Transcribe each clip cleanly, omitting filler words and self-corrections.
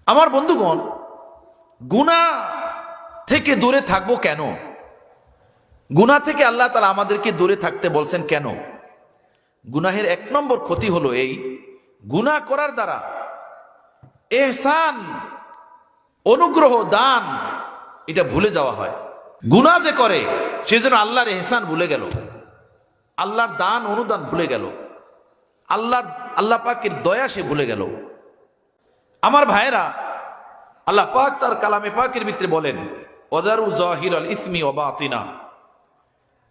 আমার বন্ধুগণ, গুনাহ থেকে দূরে থাকবো কেন? গুনাহ থেকে আল্লাহ তাআলা আমাদেরকে দূরে থাকতে বলছেন কেন? গুনাহের এক নম্বর ক্ষতি হলো এই, গুনাহ করার দ্বারা ইহসান, অনুগ্রহ, দান এটা ভুলে যাওয়া হয়। গুনাহ যে করে সে যেন আল্লাহর ইহসান ভুলে গেল, আল্লাহর দান অনুদান ভুলে গেল, আল্লাহ পাকের দয়া সে ভুলে গেল। আমার ভাইয়েরা, আল্লাহ পাক তার কালামে পাকের ভিতরে বলেন, ওয়াদারু যাহিরাল ইসমি ওয়া বাতিনা,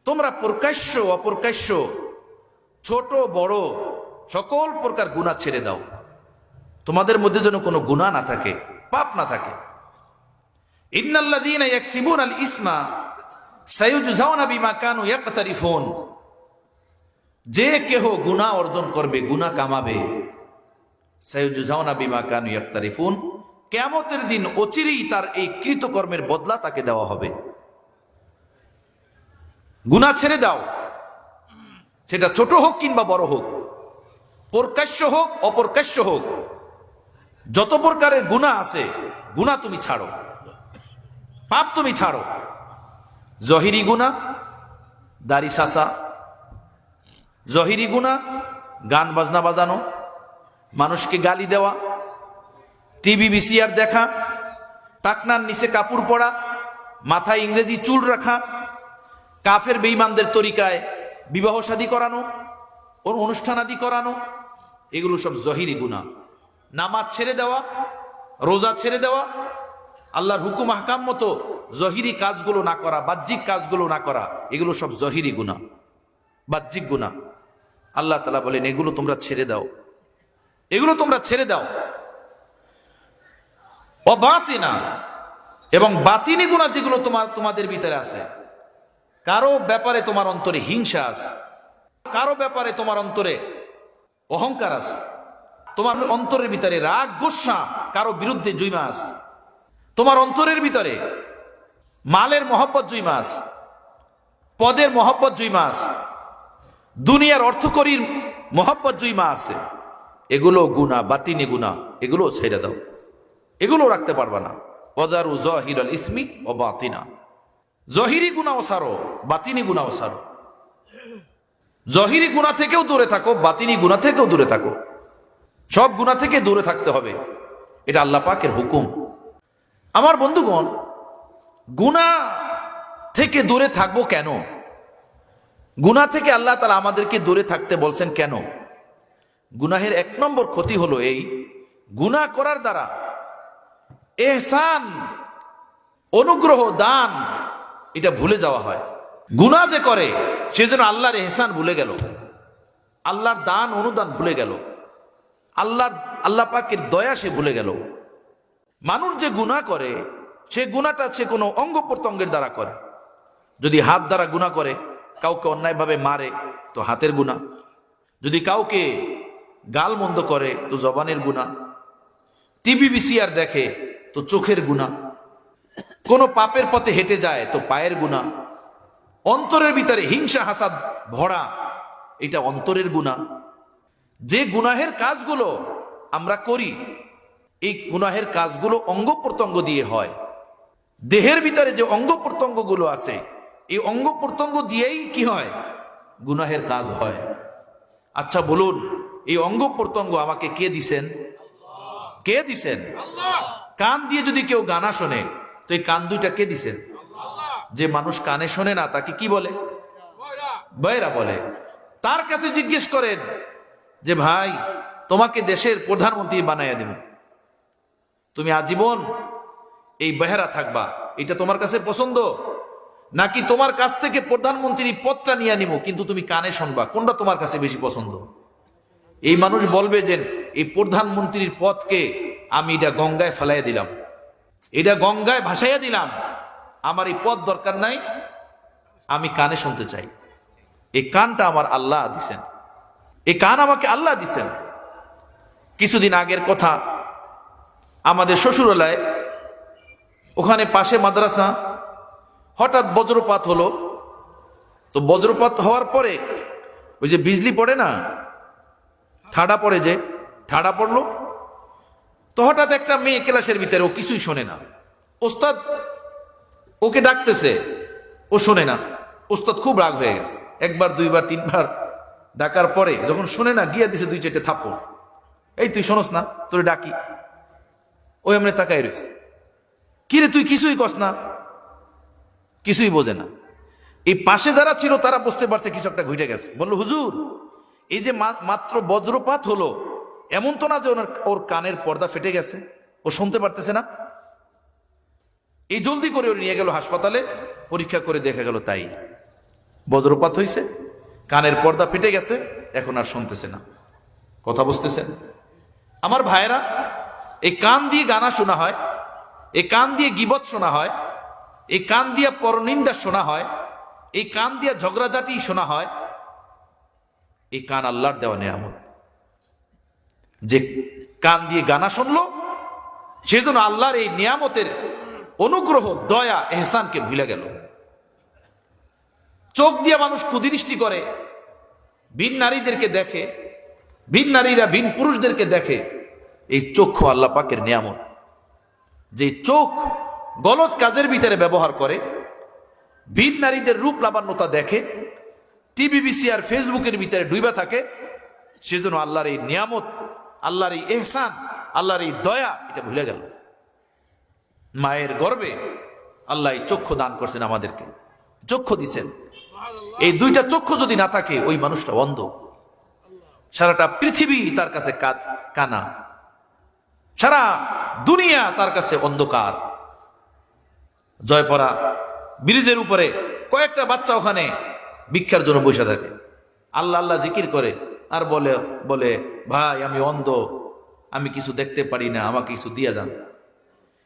তোমরা প্রকাশ্য অপ্রকাশ্য, ছোট বড় সকল প্রকার গুনাহ ছেড়ে দাও। তোমাদের মধ্যে যেন কোনো গুনাহ না থাকে, পাপ না থাকে। ইন্নাল্লাযীনা ইয়াকসিবুনাল ইসমা সায়ুজজাউনা বিমা কানু ইয়াকতারিফুন, যে কেহ গুনাহ অর্জন করবে, গুনাহ কামাবে, সায়ুজজাউনা বিমা কানু ইয়াকতারিফুন, কিয়ামতের দিন অচিরেই তার এই কৃতকর্মের বদলা তাকে দেওয়া হবে। গুনাহ ছেড়ে দাও, সেটা ছোট হোক কিংবা বড় হোক, প্রকাশ্য হোক অপ্রকাশ্য হোক, যত প্রকারের গুনাহ আছে গুনাহ তুমি ছাড়ো, পাপ তুমি ছাড়ো। জহিরি গুনাহ দাড়ি শাসা, জহিরি গুনাহ গান বাজনা বাজানো, মানুষকে গালি দেওয়া, টিভি ভিসিআর দেখা, টাকনার নিচে কাপড় পরা, মাথায় ইংরেজি চুল রাখা, কাফের বেঈমানদের তরিকায় বিবাহ শাদী করানো, ওর অনুষ্ঠান আদি করানো, এগুলো সব জহিরি গুনাহ। নামাজ ছেড়ে দেওয়া, রোজা ছেড়ে দেওয়া, আল্লাহর হুকুম আহকাম মতো জহিরি কাজগুলো না করা, বাহ্যিক কাজগুলো না করা, এগুলো সব জহিরি গুনাহ, বাহ্যিক গুনাহ। আল্লাহ তাআলা বলেন এগুলো তোমরা ছেড়ে দাও, এগুলো তোমরা ছেড়ে দাও। অবাতিনা, এবং বাতিনি গুনাহ যেগুলো তোমাদের ভিতরে আছে, কারো ব্যাপারে তোমার অন্তরে হিংসা আছে, কারো ব্যাপারে তোমার অন্তরে অহংকার আছে, তোমার অন্তরের ভিতরে রাগ গোসা কারো বিরুদ্ধে জুইমা আছে, তোমার অন্তরের ভিতরে মালের মহব্বত জুইমা আছে, পদের মহব্বত জুইমা আছে, দুনিয়ার অর্থকরীর মহব্বত জুইমা আছে, এগুলো গুনাহ, বাতিনি গুনাহ, এগুলো ছেড়ে দাও, এগুলো রাখতে পারবা না। ওয়াদারু যাহিরাল ইসমি ওয়া বাতিনা, জহিরি গুনাহ ছাড়ো, বাতিনি গুনাহ ছাড়ো। জহিরি গুনাহ থেকেও দূরে থাকো, বাতিনি গুনাহ থেকেও দূরে থাকো, সব গুনাহ থেকে দূরে থাকতে হবে, এটা আল্লাহ পাকের হুকুম। আমার বন্ধুগণ, গুনাহ থেকে দূরে থাকবো কেন? গুনাহ থেকে আল্লাহ তাআলা আমাদেরকে দূরে থাকতে বলছেন কেন? গুনাহের এক নম্বর ক্ষতি হলো এই, গুনাহ করার দ্বারা ইহসান, অনুগ্রহ, দান এটা ভুলে যাওয়া হয়। গুনাহ যে করে সে যেন আল্লাহর ইহসান ভুলে গেল, আল্লাহর দান অনুদান ভুলে গেল, আল্লাহ পাকের দয়া সে ভুলে গেল। মানুষ যে গুনাহ করে, সে গুনাহটা সে কোনো অঙ্গ প্রত্যঙ্গের দ্বারা করে। যদি হাত দ্বারা গুনাহ করে, কাউকে অন্যায়ভাবে মারে তো হাতের গুনাহ, যদি কাউকে গাল মন্দ করে তো জবানের গুনাহ, টিভি ভিসিআর দেখে তো চোখের গুনাহ, কোনো পাপের পথে হেঁটে যায় তো পায়ের গুনাহ, অন্তরের ভিতরে হিংসা হাসাদ ভরা, এটা অন্তরের গুনাহ। যে গুনাহের কাজগুলো আমরা করি, এই গুনাহের কাজগুলো অঙ্গ প্রত্যঙ্গ দিয়ে হয়। দেহের ভিতরে যে অঙ্গ প্রত্যঙ্গগুলো আছে, এই অঙ্গ প্রত্যঙ্গ দিয়েই কি হয়? গুনাহের কাজ হয়। আচ্ছা বলুন, এই অঙ্গ প্রত্যঙ্গ আমাকে কে দিছেন? কে দিছেন? কান দিয়ে যদি কেউ গানা শোনে তো এই কান দুইটা কে দিছেন? যে মানুষ কানে শোনে না তাকে কি বলে? বয়রা বলে। তার কাছে জিজ্ঞেস করেন যে ভাই, তোমাকে দেশের প্রধানমন্ত্রী বানাইয়া দেব, তুমি আজীবন এই বেহারা থাকবা, এটা তোমার কাছে পছন্দ? নাকি তোমার কাছ থেকে প্রধানমন্ত্রীর পদটা নিয়ে নিব কিন্তু তুমি কানে শুনবা, কোনটা তোমার কাছে বেশি পছন্দ? এই মানুষ বলবে যে এই প্রধানমন্ত্রীর পদকে আমি এটা গঙ্গায় ফেলাইয়া দিলাম, এটা গঙ্গায় ভাসাইয়া দিলাম, আমার এই পদ দরকার নাই, আমি কানে শুনতে চাই। এই কানটা আমার আল্লাহ দিছেন, এই কান আমাকে আল্লাহ দিছেন। কিছুদিন আগের কথা, আমাদের শ্বশুরালয়ে ওখানে পাশে মাদ্রাসা, হঠাৎ বজ্রপাত হলো। তো বজ্রপাত হওয়ার পরে ওই যে বিজলি পড়ে না, ঠাডা পড়ে, যে ঠাডা পড়লো, তো হঠাৎ একটা মেয়ে ক্লাসের ভিতরে, ও কিছুই শোনে না, ওস্তাদ ওকে ডাকতেছে, ও শোনে না। ওস্তাদ খুব রাগ হয়ে গেছে, একবার দুইবার তিনবার ডাকার পরে যখন শোনে না, গিয়া দিছে 2-4টে থাপ্পড়। এই তুই শোনস না, তোরে ডাকি। ও এমনি তাকাই রয়েছে, কিরে তুই কিছুই কস না, কিছুই বোঝে না। এই পাশে যারা ছিল তারা বুঝতে পারছে কিছু একটা ঘটে গেছে। বললো, হুজুর এই যে মাত্র বজ্রপাত হলো, এমন তো না যে ওর কানের পর্দা ফেটে গেছে, ও শুনতে পারতেছে না। এই জলদি করে ওর নিয়ে গেল হাসপাতালে, পরীক্ষা করে দেখা গেল তাই বজ্রপাত হয়েছে, কানের পর্দা ফেটে গেছে, এখন আর শুনতেছে না। কথা বুঝতেছেন আমার ভাইয়েরা? এই কান দিয়ে গানা শোনা হয়, এই কান দিয়ে গীবত শোনা হয়, এই কান দিয়ে পরনিন্দা শোনা হয়, এই কান দিয়ে ঝগড়াঝাটি শোনা হয়। এই কান আল্লাহর দেওয়া নেয়ামত। যে কান দিয়ে গানা শুনলো, সেজন্য আল্লাহর এই নিয়ামতের অনুগ্রহ, দয়া, এহসানকে ভুলে গেল। চোখ দিয়ে মানুষ কুদৃষ্টি করে, ভিন নারীদেরকে দেখে, ভিন নারীরা ভিন পুরুষদেরকে দেখে। এই চক্ষু আল্লাহ পাকের নিয়ামত। যে চোখ গলদ কাজের ভিতরে ব্যবহার করে, ভিন নারীদের রূপ লাবণ্যতা দেখে, টিভিবিসি আর ফেসবুকের ভিতরে ডুইবা থাকে, সেজন্য আল্লাহর এই নিয়ামত, আল্লাহর এই এহসান, আল্লাহর এই দয়া, এটা ভুলে গেল। মায়ের গর্ভে আল্লাহ চক্ষু দান করছেন আমাদেরকে, চক্ষু দিছেন। এই 2টা চক্ষু যদি না থাকে, ওই মানুষটা অন্ধ। সারাটা পৃথিবী তার কাছে কানা, সারা দুনিয়া তার কাছে অন্ধকার। জয়পরা ব্রিজের উপরে কয়েকটা বাচ্চা ওখানে ভিক্ষার জন্য বসে থাকে, আল্লাহ আল্লাহ জিকির করে, আর বলে বলে ভাই আমি অন্ধ, আমি কিছু দেখতে পারি না, আমাকে কিছু দিয়ে যান।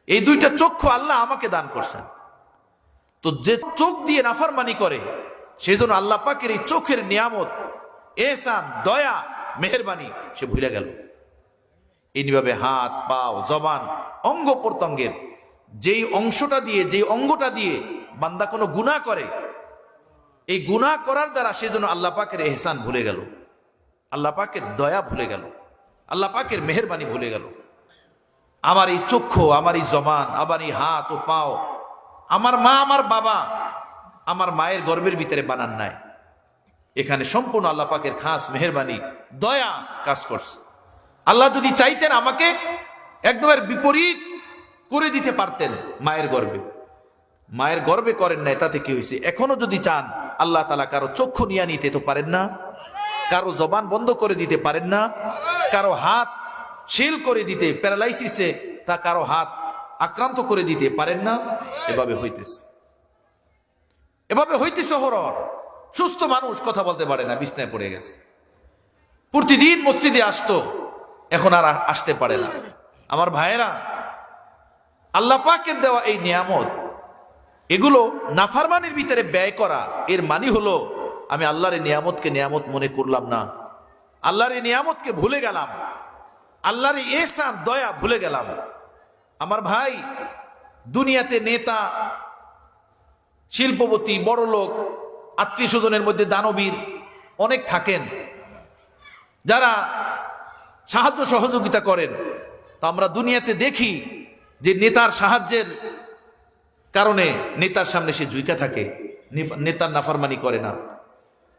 এই 2টা চক্ষু আল্লাহ আমাকে দান করছেন। তো যে চোখ দিয়ে নাফরমানি করে, সেই জন্য আল্লাহ পাকের এই চোখের নিয়ামত, এহসান, দয়া, মেহেরবানি সে ভুলে গেল। এইভাবে হাত, পাও, জবান, অঙ্গ প্রত্যঙ্গের যেই অংশটা দিয়ে, যেই অঙ্গটা দিয়ে বান্দা কোনো গুনাহ করে, এই গুনাহ করার দ্বারা সেজন্য আল্লাহ পাকের এহসান ভুলে গেল, আল্লাহ পাকের দয়া ভুলে গেল, আল্লাহ পাকের মেহেরবানি ভুলে গেল। আমার এই চক্ষু, আমার এই জবান, আমার এই হাত ও পাও, আমার মা, আমার বাবা, আমার মায়ের গর্ভের ভিতরে বানান নাই। এখানে সম্পূর্ণ আল্লাহ পাকের খাস মেহেরবানি, দয়া কাজ করছে। আল্লাহ যদি চাইতেন আমাকে একদমের বিপরীত করে দিতে পারতেন মায়ের গর্ভে। মায়ের গর্ভে করেন নাই, তাতে কি হয়েছে? এখনো যদি চান আল্লাহ তাআলা কারো চক্ষু নিয়ে নিতে তো পারেন না, কারো জবান বন্ধ করে দিতে পারেন না, কারো হাত শিল করে দিতে, প্যারালাইসিসে তা কারো হাত আক্রান্ত করে দিতে পারেন না। এভাবে হইতেছে, এভাবে হইতেছে। হরর সুস্থ মানুষ কথা বলতে পারে না, বিছনায় পড়ে গেছে। প্রতিদিন মসজিদে আসতো, এখন আর আসতে পারে না। আমার ভাইয়েরা, আল্লাহ পাকের দেওয়া এই নিয়ামত, এগুলো নাফরমানির ভিতরে ব্যয় করা, এর মানে হলো আমি আল্লাহর এই নিয়ামতকে নিয়ামত মনে করলাম না, আল্লাহর এই নিয়ামতকে ভুলে গেলাম, আল্লাহর এই এহসান, দয়া ভুলে গেলাম। আমার ভাই, দুনিয়াতে নেতা, শিল্পপতি, বড় লোক, আত্মীয় স্বজনের মধ্যে দানবীর অনেক থাকেন, যারা সাহায্য সহযোগিতা করেন। তো আমরা দুনিয়াতে দেখি যে নেতার সাহায্যের কারণে নেতার সামনে সে জুইকা থাকে, নেতার নাফরমানি করে না।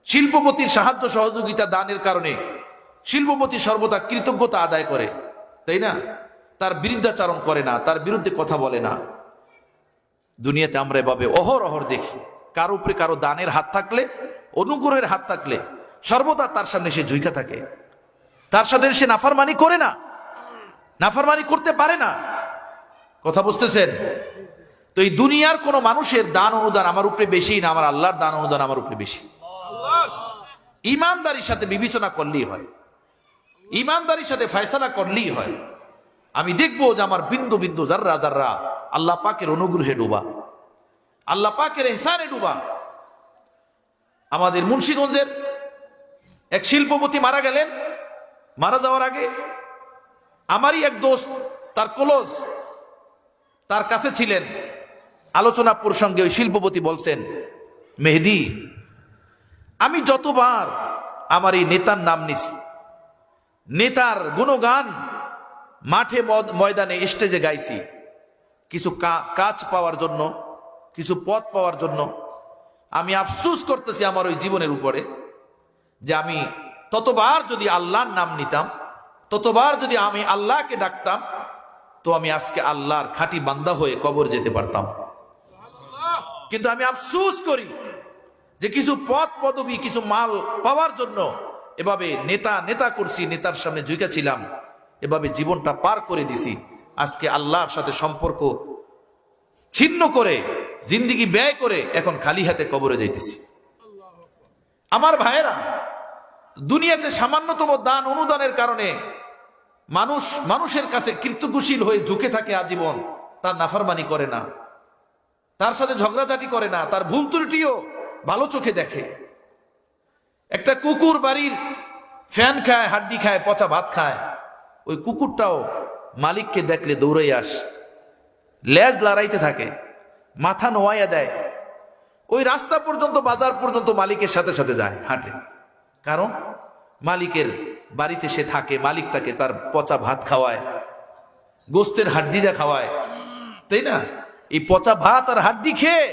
শিল্পপতির সাহায্য সহযোগিতা দানের কারণে শিল্পপতি সর্বদা কৃতজ্ঞতা আদায় করে, তাই না? তার বিরুদ্ধাচারণ করে না, তার বিরুদ্ধে কথা বলে না। দুনিয়াতে আমরা এভাবে অহরহ দেখি, কারো উপরে কারো দানের হাত থাকলে, অনুগ্রহের হাত থাকলে সর্বদা তার সামনে সে জুইকা থাকে, তার সাথে সে নাফরমানি করে না, নাফরমানি করতে পারে না। কথা বুঝতেছেন? তো এই দুনিয়ার কোন মানুষের দান অনুদান আমার উপরে বেশি না, আমার আল্লাহর দান অনুদান আমার উপরে বেশি। ইমানদারির সাথে বিবেচনা করলেই হয়, ইমানদারির সাথে ফয়সালা করলেই হয়। আমি দেখবো যে আমার বিন্দু বিন্দু, জাররা জাররা আল্লাহ পাকের অনুগ্রহে ডুবা, আল্লাহ পাকের এহসানে ডুবা। আমাদের মুন্সিগঞ্জের এক শিল্পপতি মারা গেলেন। মারা যাওয়ার আগে আমারই এক দোস্ত, তার ক্লোজ, তার কাছে ছিলেন। আলোচনা প্রসঙ্গে ওই শিল্পপতি বলছেন, মেহেদী, আমি যতবার আমার এই নেতার নাম নিছি, নেতার গুণগান মাঠে ময়দানে স্টেজে গাইছি কিছু কাজ পাওয়ার জন্য, কিছু পদ পাওয়ার জন্য। আমি আফসোস করতেছি আমার ওই জীবনের উপরে যে আমি ততবার যদি আল্লাহর নাম নিতাম, ততবার যদি আমি আল্লাহকে ডাকতাম, তো আমি আজকে আল্লাহর খাঁটি বান্দা হয়ে কবর যেতে পারতাম। কিন্তু আমি আফসোস করি যে কিছু পদ পদবি, কিছু মাল পাওয়ার জন্য এভাবে নেতা করছি, নেতার সামনে ঝুঁকে ছিলাম, এভাবে জীবনটা পার করে দিছি। আজকে আল্লাহর সাথে সম্পর্ক ছিন্ন করে, জিন্দিগি ব্যয় করে এখন খালি হাতে কবরে যাইতেছি। আমার ভাইয়েরা, দুনিয়াতে সামান্যতম দান অনুদানের কারণে মানুষের কাছে কৃতজ্ঞশীল হয়ে ঝুঁকে থাকে আজীবন, তার নাফরমানি করে না, তার সাথে ঝগড়াঝাটি করে না, তার ভুল ত্রুটিও ভালো চোখে দেখে। একটা কুকুর বাড়ির ফ্যান খায়, হাড্ডি খায়, পচা ভাত খায়, ওই কুকুরটাও মালিককে দেখলে দৌড়াই লেজ লড়াইতে থাকে, মাথা নোয়াইয়া দেয়, ওই রাস্তা পর্যন্ত, বাজার পর্যন্ত মালিকের সাথে সাথে যায়, হাঁটে। কারণ মালিকের বাড়িতে সে থাকে, মালিক তাকে তার পচা ভাত খাওয়ায়, গোস্তের হাড্ডিটা খাওয়ায়, তাই না? এই পচা ভাত আর হাড্ডি খেয়ে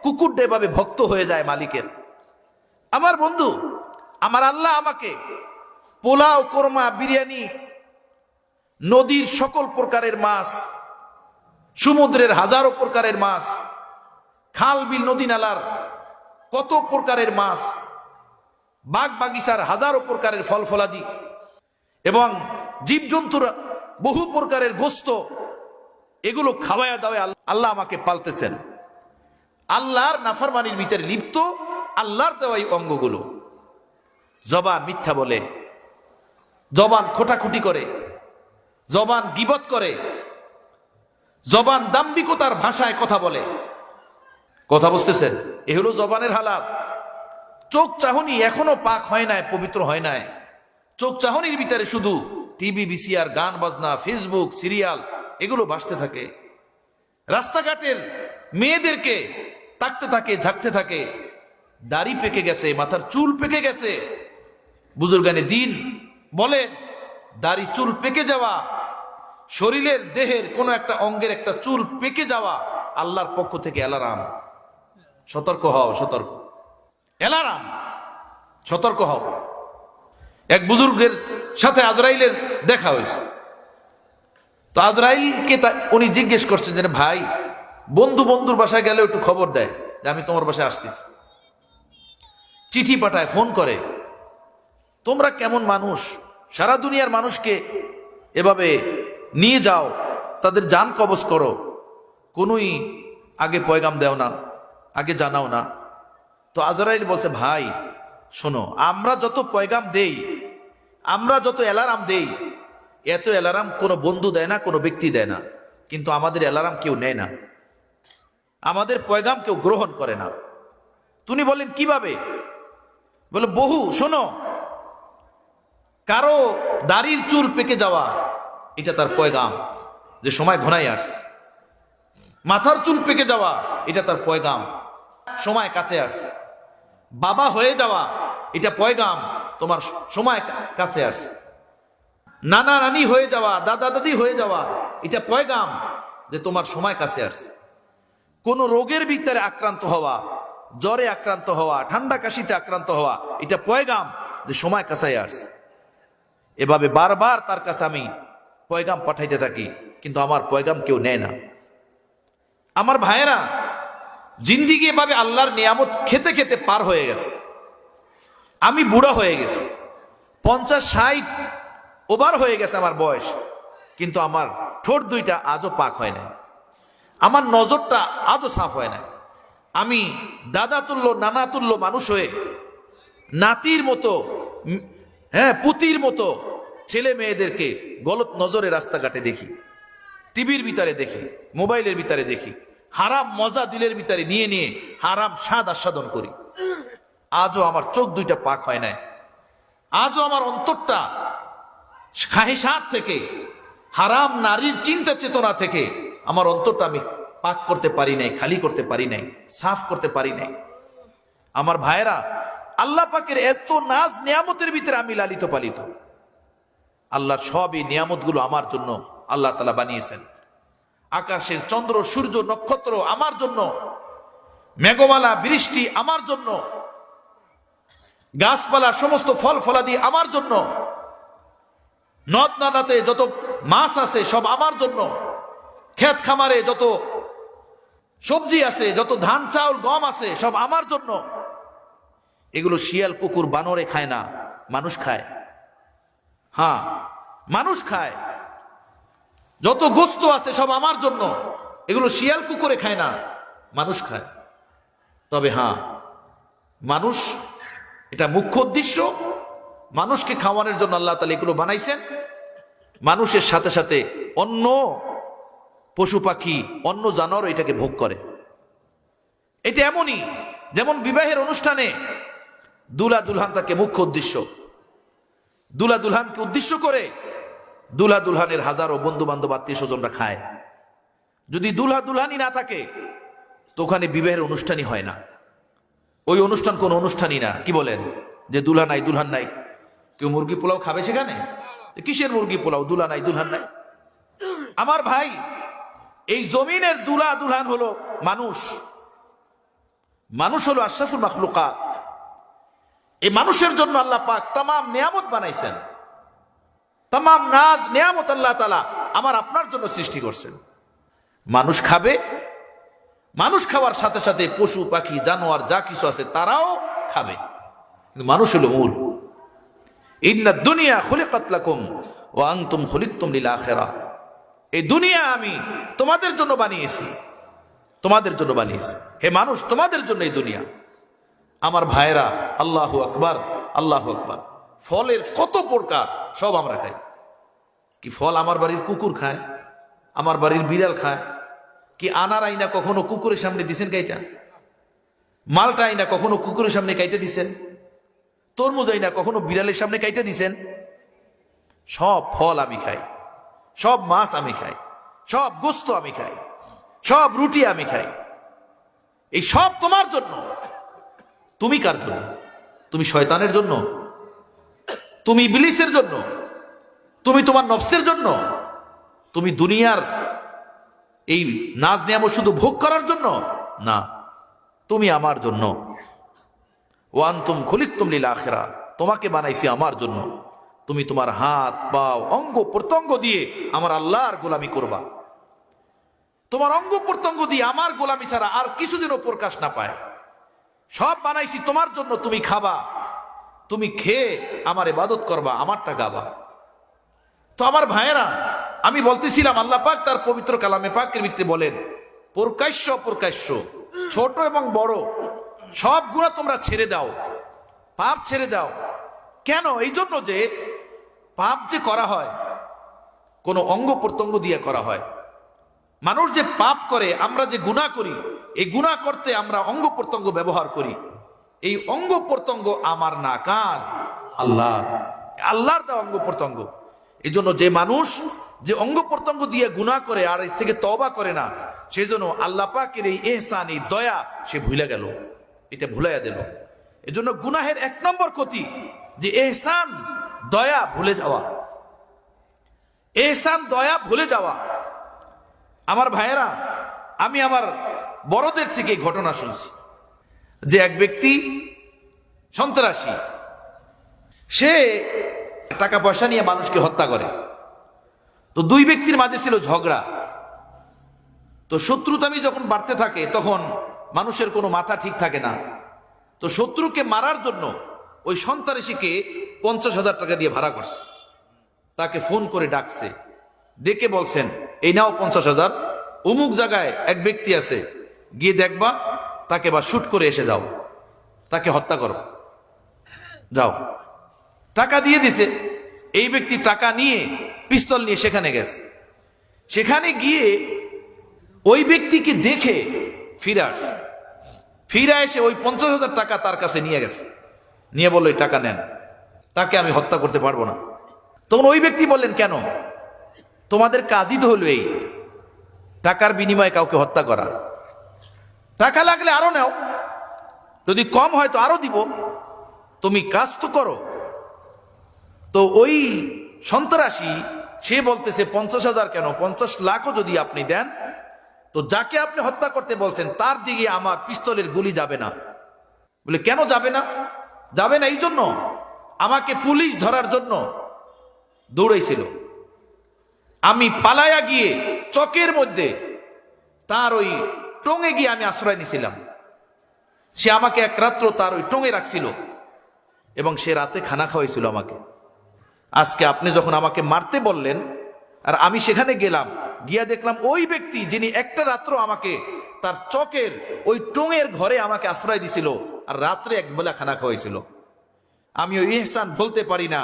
কুকুরটা এভাবে ভক্ত হয়ে যায় মালিকের। আমার বন্ধু, আমার আল্লাহ আমাকে পোলাও, কোরমা, বিরিয়ানি, নদীর সকল প্রকারের মাছ, সমুদ্রের হাজারো প্রকারের মাছ, খাল বিল নদী নালার কত প্রকারের মাছ, বাগ বাগিচার হাজারো প্রকারের ফল ফলাদি এবং জীবজন্তুর বহু প্রকারের গোস্ত, এগুলো খাওয়ায়া দাওয়া আল্লাহ আমাকে পালতেছেন। আল্লাহর নাফরমানির ভিতরে লিপ্ত, আল্লাহর দেওয়াই অঙ্গগুলো। জবান মিথ্যা বলে, জবান খোটাখুটি করে, জবান গীবত করে, জবান দাম্ভিকতার ভাষায় কথা বলে। কথা বুঝতেছেন? এ হলো জবানের হালাত। চোখ চাহনি এখনো পাক হয় নাই, পবিত্র হয় নাই। চোখ চাহনির ভিতরে শুধু টিভি, ভিসিআর, গান বাজনা, ফেসবুক, সিরিয়াল, এগুলো ভাসতে থাকে। রাস্তাঘাটের মেয়েদেরকে তাকতে থাকে, ঝাঁকতে থাকে। দাড়ি পেকে গেছে, মাথার চুল পেকে গেছে। বুজুর্গানে দিন বলে দাড়ি চুল পেকে যাওয়া, শরীরের দেহের কোন একটা অঙ্গের একটা চুল পেকে যাওয়া আল্লাহর পক্ষ থেকে অ্যালার্ম। সতর্ক হও, সতর্ক, অ্যালার্ম, সতর্ক হও। এক বুজুর্গের সাথে আজরাইলের দেখা হয়েছে। তো আজরাইলকে উনি জিজ্ঞেস করছেন যে ভাই, বন্ধুর বাসায় গেলে একটু খবর দেয় যে আমি তোমার বাসায় আসতেছি, চিঠি পাঠায়, ফোন করে, তোমরা কেমন মানুষ, সারা দুনিয়ার মানুষকে এভাবে নিয়ে যাও, তাদের জান কবজ করো, কোনোই আগে পয়গাম দেও না, আগে জানাও না। তো আজরাইল বলছে, ভাই শোনো, আমরা যত পয়গাম দেই, আমরা যত অ্যালার্ম দেই, এত অ্যালার্ম কোনো বন্ধু দেয় না, কোনো ব্যক্তি দেয় না, কিন্তু আমাদের অ্যালার্ম কেউ নেয় না, আমাদের পয়গাম কেউ গ্রহণ করে না। তুমি বলেন কিভাবে? বলে বহু, শোনো, কারো দাড়ির চুল পেকে যাওয়া এটা তার পয়গাম যে সময় ঘনাই আসছে। মাথার চুল পেকে যাওয়া এটা তার পয়গাম, সময় কাছে আসছে। বাবা হয়ে যাওয়া এটা পয়গাম, তোমার সময় কাছে আসছে। নানা নানি হয়ে যাওয়া, দাদা দাদি হয়ে যাওয়া এটা পয়গাম যে তোমার সময় কাছে আসছে। কোন রোগের ভিতরে আক্রান্ত হওয়া, জ্বরে আক্রান্ত হওয়া, ঠান্ডা কাশিতে আক্রান্ত হওয়া এটা পয়গাম যে সময় কাছে আসছে। এভাবে বারবার তার কাছে আমি পয়গাম পাঠাইতে থাকি, কিন্তু আমার পয়গাম কেউ নেয় না। আমার ভাইয়েরা, জিন্দিগি এভাবে আল্লাহর নিয়ামত খেতে খেতে পার হয়ে গেছে। আমি বুড়া হয়ে গেছি, 50-60 ওভার হয়ে গেছে আমার বয়স, কিন্তু আমার ঠোঁট দুইটা আজও পাক হয় না, আমার নজরটা আজও সাফ হয় না। আমি দাদা তুল্য, নানা তুল্য মানুষ হয়ে নাতির মতো, পুতির মতো ছেলে মেয়েদেরকে গলত নজরে রাস্তাঘাটে দেখি, টিভির ভিতরে দেখি, মোবাইলের ভিতরে দেখি, হারাম মজা দিলের ভিতরে নিয়ে নিয়ে হারাম স্বাদ আস্বাদন করি। আজও আমার চোখ দুইটা পাক হয় নাই, আজও আমার অন্তরটা খাহেসাত থেকে, হারাম নারীর চিন্তা চেতনা থেকে আমার অন্তরটা আমি পাক করতে পারি নাই, খালি করতে পারি নাই, সাফ করতে পারি নাই। আমার ভাইয়েরা, আল্লাহ পাকের এত নাজ নিয়ামতের ভিতরে আমি লালিত পালিত। আল্লাহর সবই নিয়ামতগুলো আমার জন্য আল্লাহ তাআলা বানিয়েছেন। আকাশের চন্দ্র সূর্য নক্ষত্র আমার জন্য, মেঘমালা বৃষ্টি আমার জন্য, গাছপালা সমস্ত ফল ফলাদি আমার জন্য, নদ নালাতে যত মাছ আছে সব আমার জন্য, ক্ষেত খামারে যত সবজি আছে, যত ধান চাউল গম আছে সব আমার জন্য। এগুলো শিয়াল কুকুর বানরে খায় না, মানুষ খায়। হ্যাঁ, মানুষ খায়। যত গোস্ত আছে সব আমার জন্য, এগুলো শিয়াল কুকুরে খায় না, মানুষ খায়। তবে হ্যাঁ, মানুষ, এটা মুখ্য উদ্দেশ্য, মানুষকে খাওয়ানোর জন্য আল্লাহ তাআলা এগুলো বানাইছেন। মানুষের সাথে সাথে অন্য পশু পাখি, অন্য জানোয়ার এটাকে ভোগ করে। এটা এমনই যেমন বিবাহের অনুষ্ঠানে দুলা দুলহান তাকে মুখ্য উদ্দেশ্য, দুলা দুলহানকে উদ্দেশ্য করে দুলা দুলহানের হাজারো বন্ধু বান্ধব আত্মীয় স্বজনরা খায়। যদি দুলহা দুলহানই না থাকে তো ওখানে বিবাহের অনুষ্ঠানই হয় না। ওই অনুষ্ঠান কোন অনুষ্ঠানই না। কি বলেন যে দুলহা নাই দুলহান নাই? কেউ মুরগি পোলাও খাবে সেখানে? কিসের মুরগি পোলাও? দুলা নাই দুলহান নাই। আমার ভাই, এই জমিনের দুলা দুলহান হলো মানুষ। মানুষ হলো আশরাফুল মাখলুকাত। এই মানুষের জন্য আল্লাহ পাক তামাম নিয়ামত বানাইছেন। তামাম নাজ নিয়ামত আল্লাহ তাআলা আমার আপনার জন্য সৃষ্টি করছেন। মানুষ খাবে, মানুষ খাওয়ার সাথে সাথে পশু পাখি জানোয়ার যা কিছু আছে তারাও খাবে, কিন্তু মানুষ হলো মূল। ইন্নাদ দুনিয়া খুলিকাত লাকুম ওয়া আনতুম খুলিকতুম লিল আখিরাহ। এই দুনিয়া আমি তোমাদের জন্য বানিয়েছি, তোমাদের জন্য বানিয়েছি। হে মানুষ, তোমাদের জন্য এই দুনিয়া। আমার ভাইরা, আল্লাহু আকবার, আল্লাহু আকবার। ফলের কত প্রকার, সব আমরা খাই। কি ফল আমার বাড়ির কুকুর খায়, আমার বাড়ির বিড়াল খায়? কি আনার আইনা কখনো কুকুরের সামনে দিছেন কাইটা? মালটা আইনা কখনো কুকুরের সামনে কাইতে দিছেন? তরমুজ আইনা কখনো বিড়ালের সামনে কাইতে দিছেন? সব ফল আমি খাই, সব মাছ আমি খাই, সব গোস্ত আমি খাই, সব রুটি আমি খাই। এই সব তোমার জন্য। তুমি কার জন্য? তুমি শয়তানের জন্য? তুমি ইবলিসের জন্য? তুমি তোমার নফসের জন্য? তুমি দুনিয়ার এই নাজ নিয়ামত শুধু ভোগ করার জন্য? না, তুমি আমার জন্য। ওয়া আনতুম খুলিকতুম লিল আখিরাহ। তোমাকে বানাইছি আমার জন্য। তুমি তোমার হাত পা অঙ্গ প্রত্যঙ্গ দিয়ে আমার আল্লাহর গোলামি করবা। তোমার অঙ্গ প্রত্যঙ্গ দিয়ে আমার গোলামি ছাড়া আর কিছু যেন প্রকাশ না পায়। সব বানাইছি তোমার জন্য। তুমি খাবা, তুমি খেয়ে আমার ইবাদত করবা, আমারটা গাবা। তো আমার ভাইয়েরা, আমি বলতেছিলাম আল্লাহ পাক তার পবিত্র কালামে পাকের ভিতরে বলেন, প্রকাশ্য প্রকাশ্য ছোট এবং বড় সব গুনাহ তোমরা ছেড়ে দাও, পাপ ছেড়ে দাও। কেন? এই জন্য যে পাপ যে করা হয় কোন অঙ্গ প্রত্যঙ্গ দিয়ে করা হয়। মানুষ যে পাপ করে, আমরা যে গুনাহ করি, এই গুনাহ করতে আমরা অঙ্গ প্রত্যঙ্গ ব্যবহার করি। এই অঙ্গ প্রত্যঙ্গ আমার না, কার? আল্লাহ, আল্লাহর দেওয়া অঙ্গ প্রত্যঙ্গ। এই জন্য যে মানুষ যে অঙ্গ প্রত্যঙ্গ দিয়ে গুনাহ করে আর এর থেকে তওবা করে না, সেজন্য আল্লাহ পাকের এই ইহসান, এই দয়া সে ভুলে গেল, এটা ভুলাইয়া দিল। এজন্য গুনাহের এক নম্বর ক্ষতি যে ইহসান, দয়া ভুলে যাওয়া। ইহসান, দয়া ভুলে যাওয়া। আমার ভাইয়েরা, আমি আমার বড়দের থেকে ঘটনা শুনছি যে এক ব্যক্তি সন্ত্রাসী, সে টাকা পয়সা নিয়ে মানুষকে হত্যা করে। তো দুই ব্যক্তির মাঝে ছিল ঝগড়া। তো শত্রুতামি যখন বাড়তে থাকে তখন মানুষের কোনো মাথা ঠিক থাকে না। তো শত্রুকে মারার জন্য ওই সন্ত্রাসীকে 50,000 টাকা দিয়ে ভাড়া করছে। তাকে ফোন করে ডাকছে, ডেকে বলছেন, এই নাও 50,000, অমুক জায়গায় এক ব্যক্তি আছে, গিয়ে দেখবা, তাকে বা শুট করে এসে যাও, তাকে হত্যা করো, যাও। টাকা দিয়ে দিছে। এই ব্যক্তি টাকা নিয়ে পিস্তল নিয়ে সেখানে গেছে। সেখানে গিয়ে ওই ব্যক্তিকে দেখে ফিরে এসে ওই 50,000 টাকা তার কাছে নিয়ে গেছে, নিয়ে বললো এই টাকা নেন, তাকে আমি হত্যা করতে পারবো না। তখন ওই ব্যক্তি বললেন, কেন? তোমাদের কাজই তো হলো এই টাকার বিনিময়ে কাউকে হত্যা করা। টাকা লাগলে আরো নাও, যদি কম হয় তো আরো দিব, তুমি কাজ তো করো। তো ওই সন্ত্রাসী, সে বলতেছে 50,000 কেন, 50 লাখও যদি আপনি দেন তো যাকে আপনি হত্যা করতে বলছেন তার দিকে আমার পিস্তলের গুলি যাবে না। বলে কেন যাবে না? যাবে না এই জন্য আমাকে পুলিশ ধরার জন্য দৌড়াইছিল, আমি পালায়া গিয়ে চকের মধ্যে তার ওই টঙে গিয়ে আমি আশ্রয় নিছিলাম। সে আমাকে এক রাত্র তার ওই টঙে রাখছিল এবং সে রাতে খানা খাওয়াইছিল আমাকে। আজকে আপনি যখন আমাকে মারতে বললেন আর আমি সেখানে গেলাম, গিয়া দেখলাম ওই ব্যক্তি যিনি একটা রাত্র আমাকে তার চকের ওই টঙের ঘরে আমাকে আশ্রয় দিছিল আর রাত্রে একবেলা খানা খাওয়াইছিল, আমি ওই ইহসান বলতে পারি না।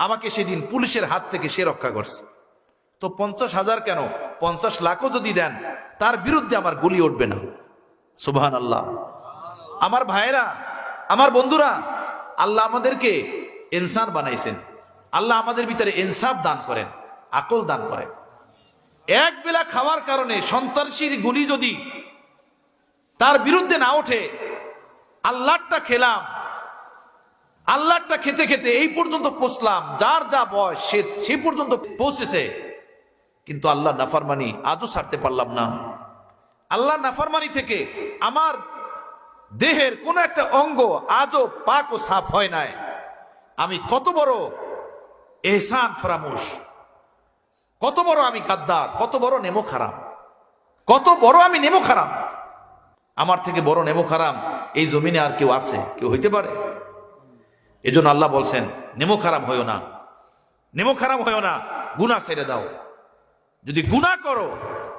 আমাকে সেদিন পুলিশের হাত থেকে সে রক্ষা করছে। তো 50,000 কেন, 50 লাখও যদি দেন তার বিরুদ্ধে আমার গুলি উঠবে না। সুবহানাল্লাহ। আমার ভাইয়েরা, আমার বন্ধুরা, আল্লাহ আমাদেরকে ইনসান বানাইছেন। আল্লাহ আমাদের ভিতরে ইনসাফ দান করেন, আকল দান করেন। এক বেলা খাওয়ার কারণে সন্ত্রাসীর গুলি যদি তার বিরুদ্ধে না ওঠে, আল্লাহটা খেলাম, আল্লাহটা খেতে খেতে এই পর্যন্ত পৌঁছলাম, যার যা বয়স সে পর্যন্ত পৌঁছেছে, কিন্তু আল্লাহ নাফরমানি আজও ছাড়তে পারলাম না। আল্লাহ নাফরমানি থেকে আমার দেহের কোন একটা অঙ্গ আজও পাক ও সাফ হয় নাই। আমি কত বড় এহসান ফরামুশ, কত বড় আমি গাদ্দার, কত বড় নেমো খারাম, কত বড় আমি নেমো খারাম। আমার থেকে বড় নেমো খারাম এই জমিনে আর কেউ আছে? কেউ হইতে পারে? এজন্য আল্লাহ বলছেন নেমো খারাম হইও না, নেমো খারাম হইও না, গুনাহ ছেড়ে দাও। যদি গুনাহ করো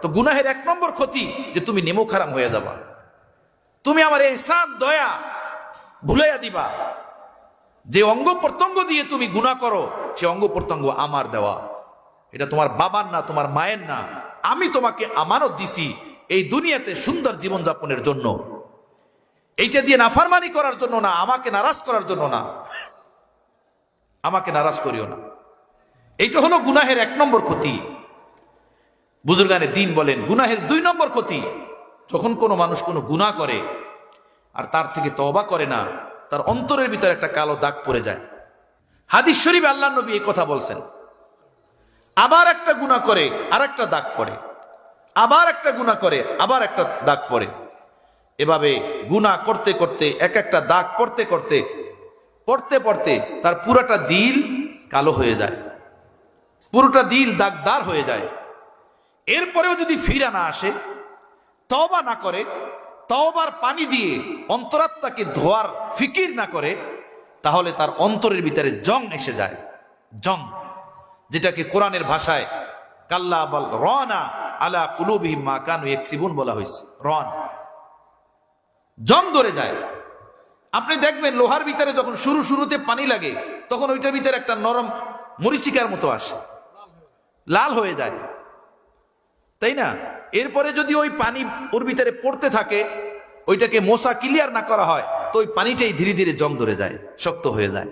তো গুনাহের 1 নম্বর ক্ষতি যে তুমি নেমো খারাম হয়ে যাবা। তুমি আমার ইহসান দয়া ভুলাইয়া দিবা। যে অঙ্গ প্রত্যঙ্গ দিয়ে তুমি গুনাহ করো সে অঙ্গ প্রত্যঙ্গ আমার দেওয়া, এটা তোমার বাবার না, তোমার মায়ের না। আমি তোমাকে আমানত দিছি এই দুনিয়াতে সুন্দর জীবন যাপনের জন্য, এইটা দিয়ে নাফরমানি করার জন্য না, আমাকে নারাজ করার জন্য না। আমাকে নারাজ করিও না। এইটা হলো গুনাহের 1 নম্বর ক্ষতি। বুজুর্গানে দ্বীন বলেন গুনাহের 2 নম্বর ক্ষতি, যখন কোনো মানুষ কোনো গুনাহ করে আর তার থেকে তওবা করে না, তার অন্তরের ভিতরে একটা কালো দাগ পড়ে যায়। হাদিস শরীফে আল্লাহর নবী এই কথা বলছেন, আবার একটা গুনাহ করে আর একটা দাগ পড়ে, আবার একটা গুনাহ করে আবার একটা দাগ পড়ে। এভাবে গুনাহ করতে করতে এক একটা দাগ পড়তে করতে পড়তে পড়তে তার পুরোটা দিল কালো হয়ে যায়, পুরোটা দিল দাগদার হয়ে যায়। এরপরেও যদি ফিরে না আসে, তওবা না করে, তওবার পানি দিয়ে অন্তরাত্মাকে ধোয়ার ফিকির না করে, তাহলে তার অন্তরের ভিতরে জং এসে যায়। জং, যেটাকে কোরআনের ভাষায় কাল্লা বাল রানা আলা কুলুবিহিম মা কানু ইয়াকসিবুন বলা হয়েছে। রন, জং ধরে যায়। আপনি দেখবেন লোহার ভিতরে যখন শুরুতে পানি লাগে তখন ওইটার ভিতরে একটা নরম মরিচিকার মতো আসে, লাল হয়ে যায়, তাই না? এরপরে যদি ওই পানি ওর ভিতরে পড়তে থাকে, ওইটাকে মোছা ক্লিয়ার না করা হয়, তো ওই পানিটাই ধীরে ধীরে জং ধরে যায়, শক্ত হয়ে যায়।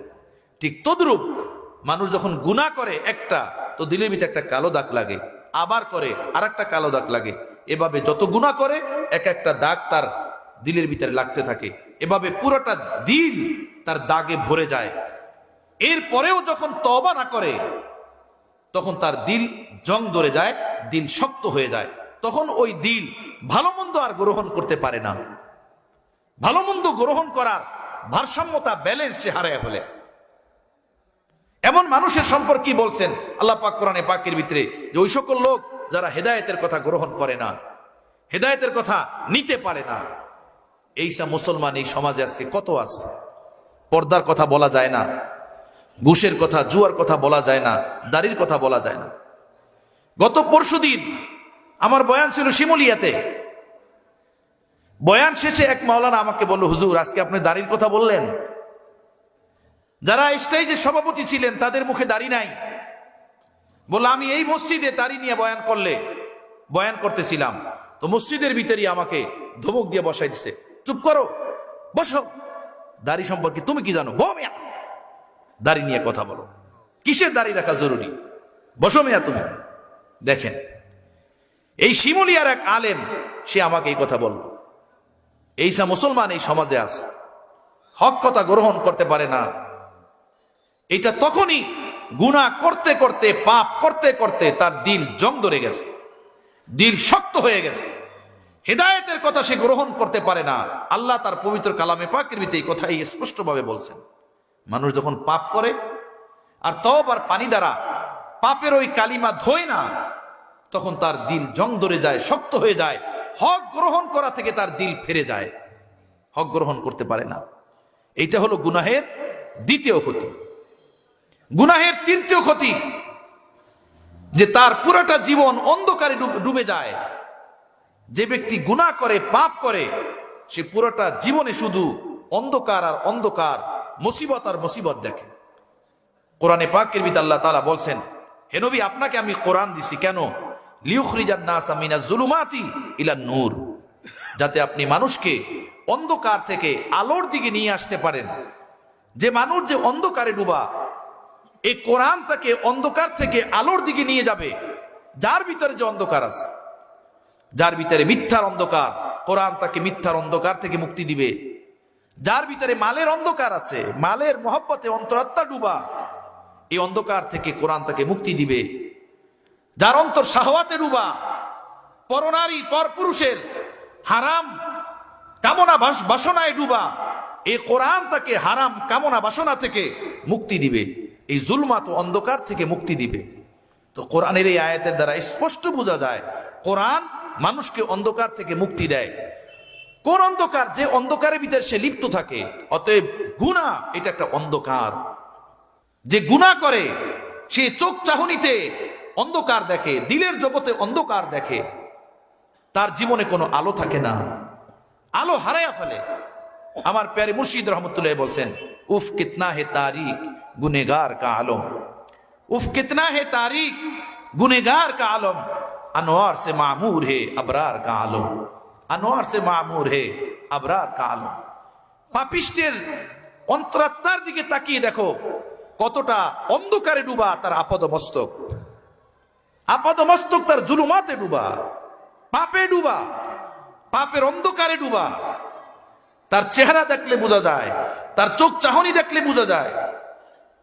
ঠিক তদ্রূপ মানুষ যখন গুনাহ করে একটা, তো দিলের ভিতরে একটা কালো দাগ লাগে, আবার করে আর একটা কালো দাগ লাগে। এভাবে যত গুনাহ করে এক একটা দাগ তার দিলের ভিতরে লাগতে থাকে। এভাবে পুরোটা দিল তার দাগে ভরে যায়। এরপরেও যখন তওবা না করে তখন তার দিল জং ধরে যায়, দিল শক্ত হয়ে যায়। তখন ওই দিল ভালো মন্দ আর গ্রহণ করতে পারে না। ভালো মন্দ গ্রহণ করার ভারসাম্যতা, ব্যালেন্স সে হারায় ফেলে। এমন মানুষের সম্পর্কে বলছেন আল্লাহ পাক কোরআনে পাকের ভিতরে যে ওই সকল লোক যারা হেদায়েতের কথা গ্রহণ করে না, হেদায়েতের কথা নিতে পারে না। এইসা মুসলমান এই সমাজে আজকে কত আছে। পর্দার কথা বলা যায় না, ঘুষের কথা, জুয়ার কথা বলা যায় না, দাড়ির কথা বলা যায় না। গত পরশুদিন আমার বয়ান ছিল শিমুলিয়াতে। বয়ান শেষে এক মাওলানা আমাকে বলল, হুজুর আজকে আপনি দাড়ির কথা বললেন। যারা স্টেজের সভাপতি ছিলেন তাদের মুখে দাড়ি নাই। বলল আমি এই মসজিদে দাড়ি নিয়ে বয়ান করতেছিলাম, তো মসজিদের ভিতরেই আমাকে ধমক দিয়ে বসাই দিছে, চুপ করো, বসো, দাড়ি সম্পর্কে তুমি কি জানো? মিয়া, দাড়ি নিয়ে কথা বলো, কিসের দাড়ি রাখা জরুরি? বসো মিয়া তুমি। দেখেন, এই শিমুলিয়ার এক আলেম সে আমাকে এই কথা বলল। এইসা মুসলমান এই সমাজে আছে, হক কথা গ্রহণ করতে পারে না। এটা তখনই গুনাহ করতে করতে, পাপ করতে করতে তার দিল জং ধরে গেছে, দিল শক্ত হয়ে গেছে, হেদায়েতের কথা সে গ্রহণ করতে পারে না। আল্লাহ তার পবিত্র কালামে পাকের ভিতরে এই কথাই স্পষ্টভাবে বলছেন, মানুষ যখন পাপ করে আর তওবার পানি দ্বারা পাপের ওই কালিমা ধোয় না, তখন তার দিল জং ধরে যায়, শক্ত হয়ে যায়, হক গ্রহণ করা থেকে তার দিল ফিরে যায়, হক গ্রহণ করতে পারে না। এইটা হলো গুনাহের দ্বিতীয় ক্ষতি। গুনাহের তৃতীয় ক্ষতি, যে তার পুরোটা জীবন অন্ধকারে ডুবে যায়। যে ব্যক্তি গুনাহ করে, পাপ করে, সে পুরোটা জীবনে শুধু অন্ধকার আর অন্ধকার, মুসিবত আর মুসিবত দেখে। কোরআনে পাকের ভিতরে আল্লাহ তাআলা বলছেন, হে নবী, আপনাকে আমি কোরআন দিছি কেন? লিউখরিজান নাসা মিনাজ জুলুমাতি ইলান নূর, যাতে আপনি মানুষকে অন্ধকার থেকে আলোর দিকে নিয়ে আসতে পারেন। যে মানুষ যে অন্ধকারে ডুবা, এই কোরআন তাকে অন্ধকার থেকে আলোর দিকে নিয়ে যাবে। যার ভিতরে যে অন্ধকার আছে, যার ভিতরে মিথ্যার অন্ধকার, কোরআন তাকে মিথ্যার অন্ধকার থেকে মুক্তি দিবে। যার ভিতরে মালের অন্ধকার আছে, মালের মহব্বতে অন্তরাত্মা ডুবা, এই অন্ধকার থেকে কোরআন তাকে মুক্তি দিবে। যার অন্তর শাহওয়াতে ডুবা, পরনারী পরপুরুষের হারাম কামনা বাসনায় ডুবা, এই কোরআন তাকে হারাম কামনা বাসনা থেকে মুক্তি দিবে, এই জুলমাত অন্ধকার থেকে মুক্তি দিবে। তো কোরআনের এই আয়াতের দ্বারা স্পষ্ট বোঝা যায়, কোরআন মানুষকে অন্ধকার থেকে মুক্তি দেয়। কোন অন্ধকার? যে অন্ধকারের ভিতরে সে লিপ্ত থাকে। অতএব গুনাহ এটা একটা অন্ধকার। যে গুনাহ করে সে চোখ চাহনিতে অন্ধকার দেখে, দিলের জগতে অন্ধকার দেখে, তার জীবনে কোনো আলো থাকে না, আলো হারায়া ফেলে। আমার প্যারে মুর্শিদ রহমতুল্লাহ বলছেন, উফ কিতনা হে তারিক গুনেগার কা আলম, উফ কিतना है तारीक गुनेगार का आलम, अनवार से मामूर है अबरार का आलम, अनवार से मामूर है अबरार का आलम। পাপিষ্টের অন্তরাত্মার দিকে তাকিয়ে দেখো, কতটা অন্ধকারে ডুবা তার আপাদমস্তক, আপাদমস্তক তার জুলুমাতে ডুবা, পাপে ডুবা, পাপের অন্ধকারে ডুবা। তার চেহারা দেখলে বোঝা যায়, তার চোখ চাহনি দেখলে বোঝা যায়।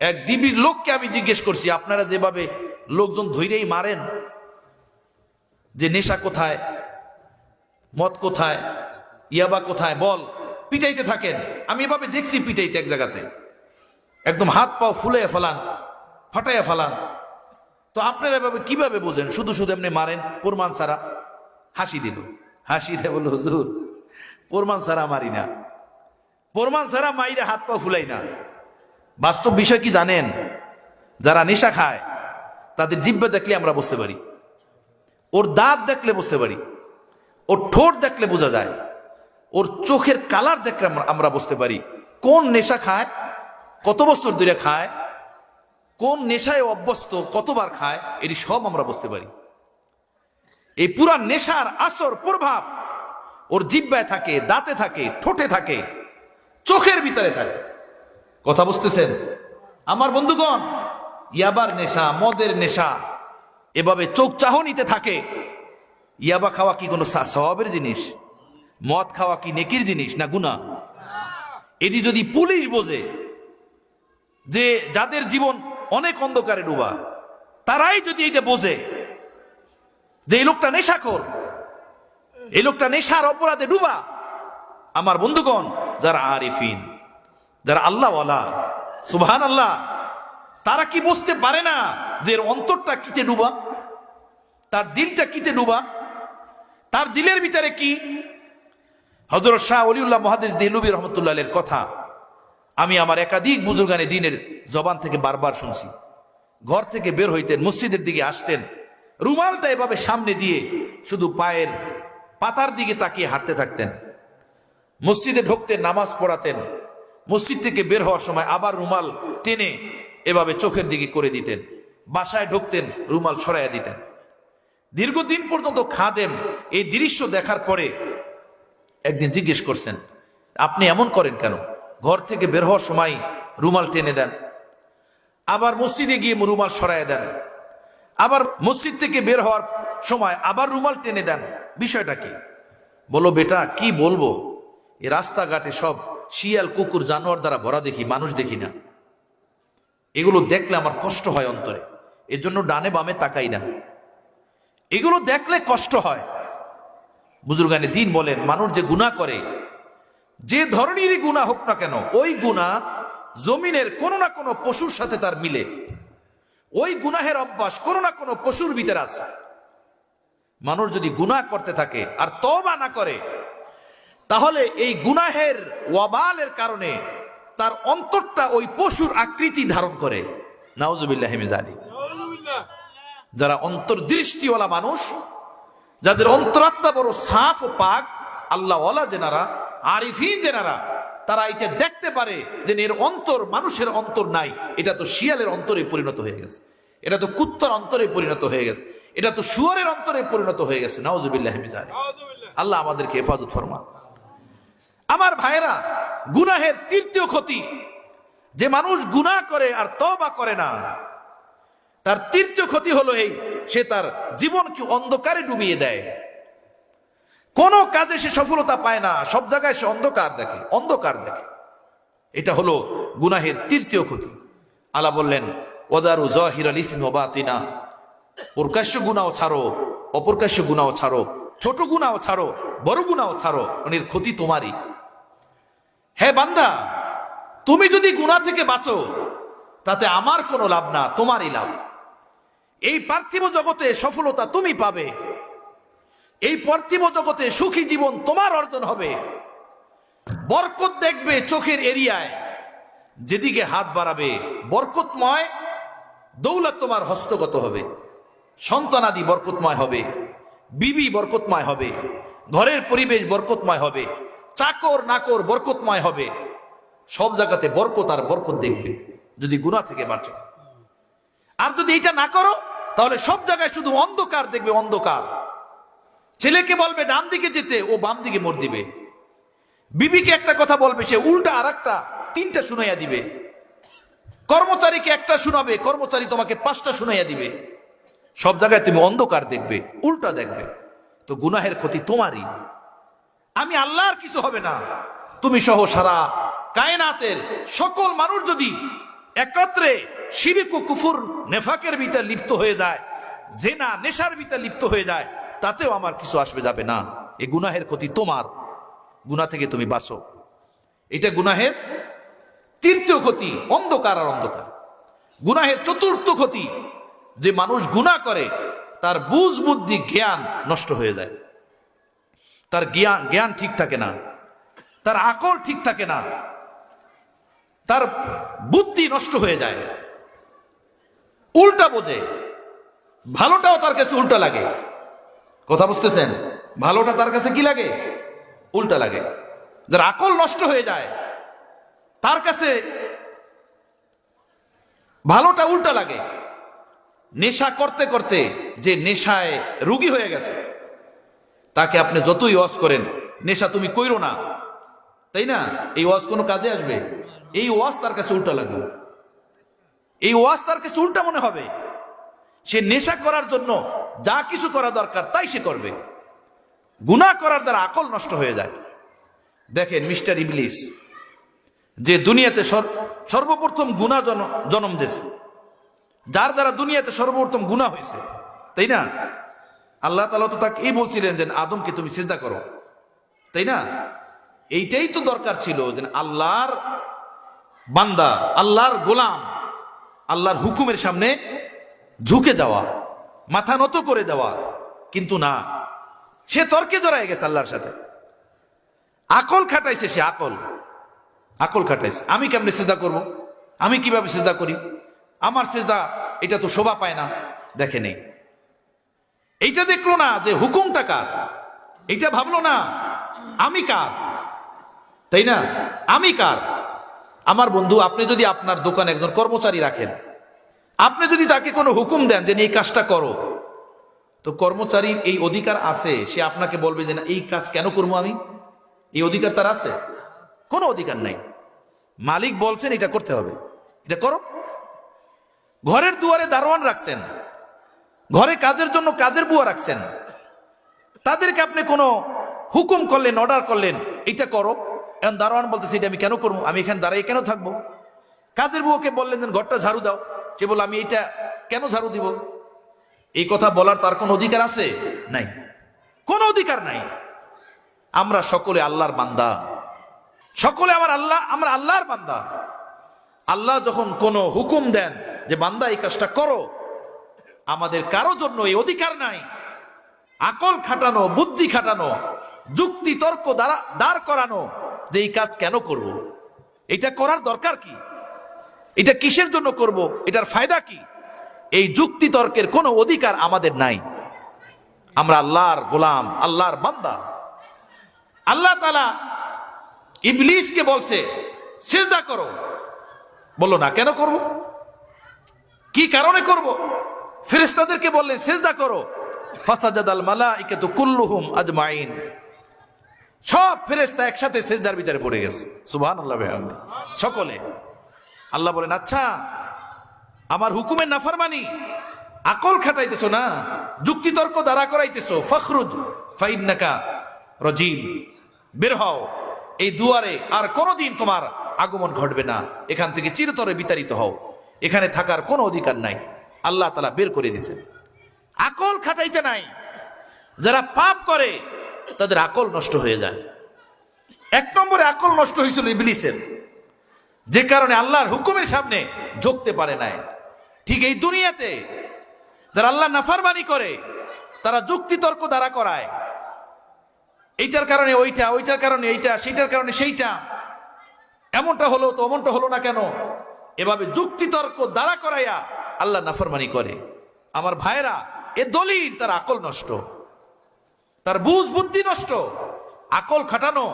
এক ডিবির লোককে আমি জিজ্ঞেস করছি, আপনারা যেভাবে লোকজন ধৈরেই মারেন, যে নেশা কোথায়, মদ কোথায়, ইয়াবা কোথায়, বল, পিটাইতে থাকেন। আমি এভাবে দেখছি পিটাইতে, এক জায়গাতে একদম হাত পাও ফুলে ফেলান, ফাটাইয়া ফেলান। তো আপনারা এভাবে কিভাবে বোঝেন? শুধু শুধু এমনি মারেন প্রমাণ ছাড়া। হাসি দিল, হাসি দিয়ে বলল, হুজুর প্রমাণ ছাড়া মারি না, প্রমাণ ছাড়া মাইরে হাত পা ফুলাই না। বাস্তব বিষয় কি জানেন? যারা নেশা খায় তাদের জিহ্বা দেখলে আমরা বুঝতে পারি, ওর দাঁত দেখলে বুঝতে পারি, ওর ঠোঁট দেখলে বোঝা যায়, ওর চোখের কালার দেখলে আমরা বুঝতে পারি কোন নেশা খায়, কত বছর ধরে খায়, কোন নেশায় অভ্যস্ত, কতবার খায়, এটি সব আমরা বুঝতে পারি। এই পুরা নেশার আসর প্রভাব ওর জিহ্বায় থাকে, দাঁতে থাকে, ঠোঁটে থাকে, চোখের ভিতরে থাকে। কথা বুঝতেছেন আমার বন্ধুগণ? ইয়াবার নেশা, মদের নেশা এভাবে চোখ চাহনিতে থাকে। ইয়াবা খাওয়া কি কোনো সওয়াবের জিনিস? মদ খাওয়া কি নেকির জিনিস না গুনাহ? এটি যদি পুলিশ বোঝে, যে যাদের জীবন অনেক অন্ধকারে ডুবা, তারাই যদি এটা বোঝে যে এই লোকটা নেশাখোর, এই লোকটা নেশার অপরাধে ডুবা, আমার বন্ধুগণ, যারা আরিফিন, যারা আল্লাহওয়ালা, সুবহানাল্লাহ, তারা কি বুঝতে পারে না যে এর অন্তরটা কিতে ডুবা, তার দিলটা কিতে ডুবা, তার দিলের ভিতরে কি? হযরত শাহ ওলিউল্লাহ মুহাদ্দিস দেহলভী রহমাতুল্লাহ আলাইহির কথা আমি আমার একাধিক বুজুর্গানে দ্বীনের জবান থেকে বারবার শুনছি। ঘর থেকে বের হইতেন, মসজিদের দিকে আসতেন, রুমালটা এভাবে সামনে দিয়ে শুধু পায়ের পাতার দিকে তাকিয়ে হাঁটতে থাকতেন। মসজিদে ঢুকতেন, নামাজ পড়াতেন, মসজিদ থেকে বের হওয়ার সময় আবার রুমাল টেনে এভাবে চোখের দিকে করে দিতেন, বাসায় ঢুকতেন, রুমাল সরাইয়া দিতেন। দীর্ঘদিন পর্যন্ত খাদেম এই দৃশ্য দেখার পরে একদিন জিজ্ঞেস করছেন, আপনি এমন করেন কেন? ঘর থেকে বের হওয়ার সময় রুমাল টেনে দেন, আবার মসজিদে গিয়ে রুমাল সরাইয়া দেন, আবার মসজিদ থেকে বের হওয়ার সময় আবার রুমাল টেনে দেন, বিষয়টা কি? বলো, বেটা কি বলবো, এই রাস্তাঘাটে সব শিয়াল, কুকুর, জানোয়ার দ্বারা ভরা দেখি, মানুষ দেখি না। এগুলো দেখলে আমার কষ্ট হয় অন্তরে, এজন্য ডানে বামে তাকাই না। এগুলো দেখলে কষ্ট হয়। বুজুর্গানে দ্বীন বলেন, মানুষ যে গুনাহ করে, যে ধরনেরই গুনাহ হোক না কেন, ওই গুনাহ জমিনের কোনো না কোনো পশুর সাথে তার মিলে। ওই গুনাহের অভ্যাস কোনো না কোনো পশুর ভিতরে আছে। মানুষ যদি গুনাহ করতে থাকে আর তওবা না করে, তাহলে এই গুনাহের ওয়াবালের কারণে তার অন্তরটা ওই পশুর আকৃতি ধারণ করে। নাউজুবিল্লাহি মিন যালিক। যারা অন্তর্দৃষ্টিওয়ালা মানুষ, যাদের অন্তরাত্মা বড় সাফ ও পাক, আল্লাহওয়ালা জেনারা, আরিফিন জেনারা, তারা এটা দেখতে পারে যে এর অন্তর মানুষের অন্তর নাই, এটা তো শিয়ালের অন্তরে পরিণত হয়ে গেছে, এটা তো কুত্তার অন্তরে পরিণত হয়ে গেছে, এটা তো শুয়োরের অন্তরে পরিণত হয়ে গেছে। নাউজুবিল্লাহি মিন যালিক। আল্লাহ আমাদেরকে হেফাজত ফরমান। আমার ভাইরা, গুনাহের তৃতীয় ক্ষতি, যে মানুষ গুনাহ করে আর তওবা করে না, তার তৃতীয় ক্ষতি হলো এই, সে তার জীবনকে অন্ধকারে ডুবিয়ে দেয়। কোনো কাজে সে সফলতা পায় না, সব জায়গায় সে অন্ধকার দেখে, অন্ধকার দেখে। এটা হলো গুনাহের তৃতীয় ক্ষতি। আল্লাহ বললেন, ওয়াদারু যাহিরাল ইসমি ওয়া বাতিনা, প্রকাশ্য গুনাহ ছাড়ো, অপ্রকাশ্য গুনাহ ছাড়ো, ছোট গুনাহ ছাড়ো, বড় গুনাহ ছাড়ো, এর ক্ষতি তোমারই। হে বান্দা, তুমি যদি গুনাহ থেকে বাঁচো, তাতে আমার কোনো লাভ না, তোমারই লাভ। এই পার্থিব জগতে সফলতা তুমি পাবে, এই পার্থিব জগতে সুখী জীবন তোমার অর্জন হবে, বরকত দেখবে চোখের এরিয়ায়, যেদিকে হাত বাড়াবে বরকতময় দৌলত তোমার হস্তগত হবে, সন্তানাদি বরকতময় হবে, বিবি বরকতময় হবে, ঘরের পরিবেশ বরকতময় হবে, চাকর নাকর বরকতময় হবে, সব জায়গাতে বরকত আর বরকত দেখবে যদি গুনাহ থেকে বাঁচো। আর যদি এটা না করো, তাহলে সব জায়গায় শুধু অন্ধকার দেখবে, অন্ধকার। ছেলেকে বলবে ডান দিকে যেতে, ও বাম দিকে মোড় দিবে। বিবিকে একটা কথা বলবে, সে উল্টা আর একটা তিনটা শুনাইয়া দিবে। কর্মচারীকে একটা শুনাবে, কর্মচারী তোমাকে পাঁচটা শুনাইয়া দিবে। সব জায়গায় তুমি অন্ধকার দেখবে, উল্টা দেখবে। তো গুনাহের ক্ষতি তোমারই। আমি আল্লাহর কিছু হবে না, তুমি সহ সারা কায়নাতের সকল মানুষ যদি একত্রে শিরক ও কুফর নেফাকের ভিতরে লিপ্ত হয়ে যায়, জেনা নেশার ভিতরে লিপ্ত হয়ে যায়, তাতেও আমার কিছু আসবে যাবে না। এই গুনাহের ক্ষতি তোমার, গুনাহ থেকে তুমি বাঁচো। এটা গুনাহের তৃতীয় ক্ষতি, অন্ধকার আর অন্ধকার। গুনাহের চতুর্থ ক্ষতি, যে মানুষ গুনাহ করে তার বুঝ বুদ্ধি জ্ঞান নষ্ট হয়ে যায়। তার জ্ঞান ঠিক থাকে না, তার আকল ঠিক থাকে না, তার বুদ্ধি নষ্ট হয়ে যায়, উল্টা বোঝে। ভালোটাও তার কাছে উল্টা লাগে। কথা বুঝতেছেন? ভালোটা তার কাছে কি লাগে? উল্টা লাগে। যার আকল নষ্ট হয়ে যায়, তার কাছে ভালোটা উল্টা লাগে। নেশা করতে করতে যে নেশায় রোগী হয়ে গেছে, তাকে আপনি যতই ওয়াজ করেন, নেশা তুমি কইরো না, তাই না? এই ওয়াজ কোনো কাজে আসবে? এই ওয়াজ তার কাছে উল্টা লাগবে, এই ওয়াজ তার কাছে উল্টা মনে হবে। সে নেশা করার জন্য যা কিছু করা দরকার তাই সে করবে। গুনাহ করার দ্বারা আকল নষ্ট হয়ে যায়। দেখেন মিস্টার ইবলিস, যে দুনিয়াতে সর্বপ্রথম গুনাহ জন্ম দিয়েছে, যার দ্বারা দুনিয়াতে সর্বপ্রথম গুনাহ হয়েছে, তাই না? আল্লাহ তাআলা তো তাকে এই বলছিলেন যে আদমকে তুমি সিজদা করো, তাই না? এইটাই তো দরকার ছিল, যে আল্লাহর বান্দা, আল্লাহর গোলাম, আল্লাহর হুকুমের সামনে ঝুঁকে যাওয়া, মাথা নত করে দেওয়া। কিন্তু না, সে তর্কে জড়ায় গেছে আল্লাহর সাথে। আকল খাটাইছে, সে আকল খাটাইছে। আমি কেমনে সিজদা করব? আমি কিভাবে সিজদা করি? আমার সিজদা এটা তো শোভা পায় না। দেখে নেই, এইটা দেখলো না যে হুকুমটা কার, এইটা ভাবলো না আমি কার, তাই না? আমি কার? আমার বন্ধু, আপনি যদি আপনার দোকানে একজন কর্মচারী রাখেন, আপনি যদি তাকে কোনো হুকুম দেন যে এই কাজটা করো, তো কর্মচারীর এই অধিকার আছে, সে আপনাকে বলবে যে না এই কাজ কেন করবো আমি? এই অধিকার তার আছে? কোনো অধিকার নাই। মালিক বলছেন এটা করতে হবে, এটা করো। ঘরের দুয়ারে দারোয়ান রাখছেন, ঘরে কাজের জন্য কাজের বুয়া রাখছেন, তাদেরকে আপনি কোনো হুকুম করলেন, অর্ডার করলেন, এটা করো। এখন দারোয়ান বলতেছে এটা আমি কেন করবো? আমি এখানে দাঁড়াই কেন থাকবো? কাজের বুয়াকে বললেন যে ঘরটা ঝাড়ু দাও, সে বলল আমি এটা কেন ঝাড়ু দিব? এই কথা বলার তার কোন অধিকার আছে? নাই, কোন অধিকার নাই। আমরা সকলে আল্লাহর বান্দা, সকলে আমরা আল্লাহর বান্দা। আল্লাহ যখন কোন হুকুম দেন যে বান্দা এই কাজটা করো, আমাদের কারো জন্য এই অধিকার নাই আকল খাটানো, বুদ্ধি খাটানো, যুক্তি তর্ক দ্বারা দাঁড় করানো যে এই কাজ কেন করব, এটা করার দরকার কি, এটা কিসের জন্য করব, এটার ফায়দা কি, এই যুক্তি তর্কের কোনো অধিকার আমাদের নাই। আমরা আল্লাহর গোলাম, আল্লাহর বান্দা। আল্লাহ তাআলা ইবলিসকে বলছে সিজদা করো, বললো না। কেন করব, কি কারণে করব? ফেরেশতাদেরকে বললেন সিজদা করো, ফাসাজাদাল মালাইকাতু কুল্লুহুম আজমাইন, সব ফেরেশতা একসাথে সিজদার ভিতরে পড়ে গেছে। সুবহানাল্লাহ, সকলে। আল্লাহ বলেন আচ্ছা আমার হুকুমের নাফরমানি, আকল খাটাইতেছো না, যুক্তি তর্ক দ্বারা করাইতেছো, ফখরুজ ফাইন্নাকা রাজিম, বের হও, এই দুয়ারে আর কোনোদিন তোমার আগমন ঘটবে না, এখান থেকে চিরতরে বিতাড়িত হও, এখানে থাকার কোনো অধিকার নাই। আল্লাহ তাআলা বের করে দিয়েছেন। আকল খাটাইতে নাই। যারা পাপ করে তাদের আকল নষ্ট হয়ে যায়। এক নম্বরে আকল নষ্ট হয়েছিল ইবলিসের, যে কারণে আল্লাহর হুকুমের সামনে ঝুঁকতে পারে নাই। ঠিক এই দুনিয়াতে যারা আল্লাহ নাফরমানি করে, তারা যুক্তি তর্ক দ্বারা করায়, এইটার কারণে ওইটা, ওইটার কারণে এইটা, সেইটার কারণে সেইটা, এমনটা হলো তো অমনটা হলো না কেন, এভাবে যুক্তি তর্ক দ্বারা করাইয়া আল্লাহ নাফরমানি করে। আমার ভাইরা, এ দলিল তার আকল নষ্ট, তার বুঝ বুদ্ধি নষ্ট। আকল খাটানো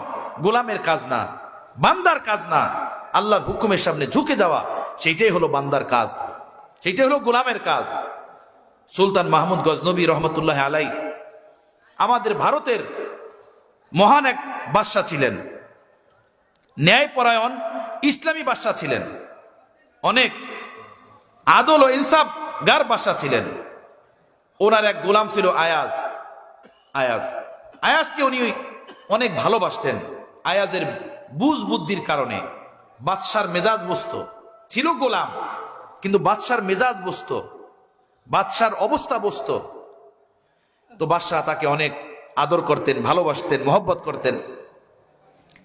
গোলামের কাজ না, বান্দার কাজ না। আল্লাহর হুকুমের সামনে ঝুঁকে যাওয়া, সেইটাই হলো বান্দার কাজ, সেইটাই হলো গোলামের কাজ। সুলতান মাহমুদ গজনবী রহমতুল্লাহ আলাই আমাদের ভারতের মহান এক বাদশা ছিলেন, ন্যায়পরায়ণ ইসলামী বাদশা ছিলেন, অনেক আদল ও ইনসাফ গার বাদশা ছিলেন। ওনার এক গোলাম ছিল আয়াজ। আয়াজকে উনি অনেক ভালোবাসতেন। আয়াজের বুঝ বুদ্ধির কারণে বাদশার মেজাজ বুঝতো। ছিল গোলাম, কিন্তু বাদশার মেজাজ বুঝতো, বাদশার অবস্থা বুঝতো। তো বাদশাহ তাকে অনেক আদর করতেন, ভালোবাসতেন, মহব্বত করতেন।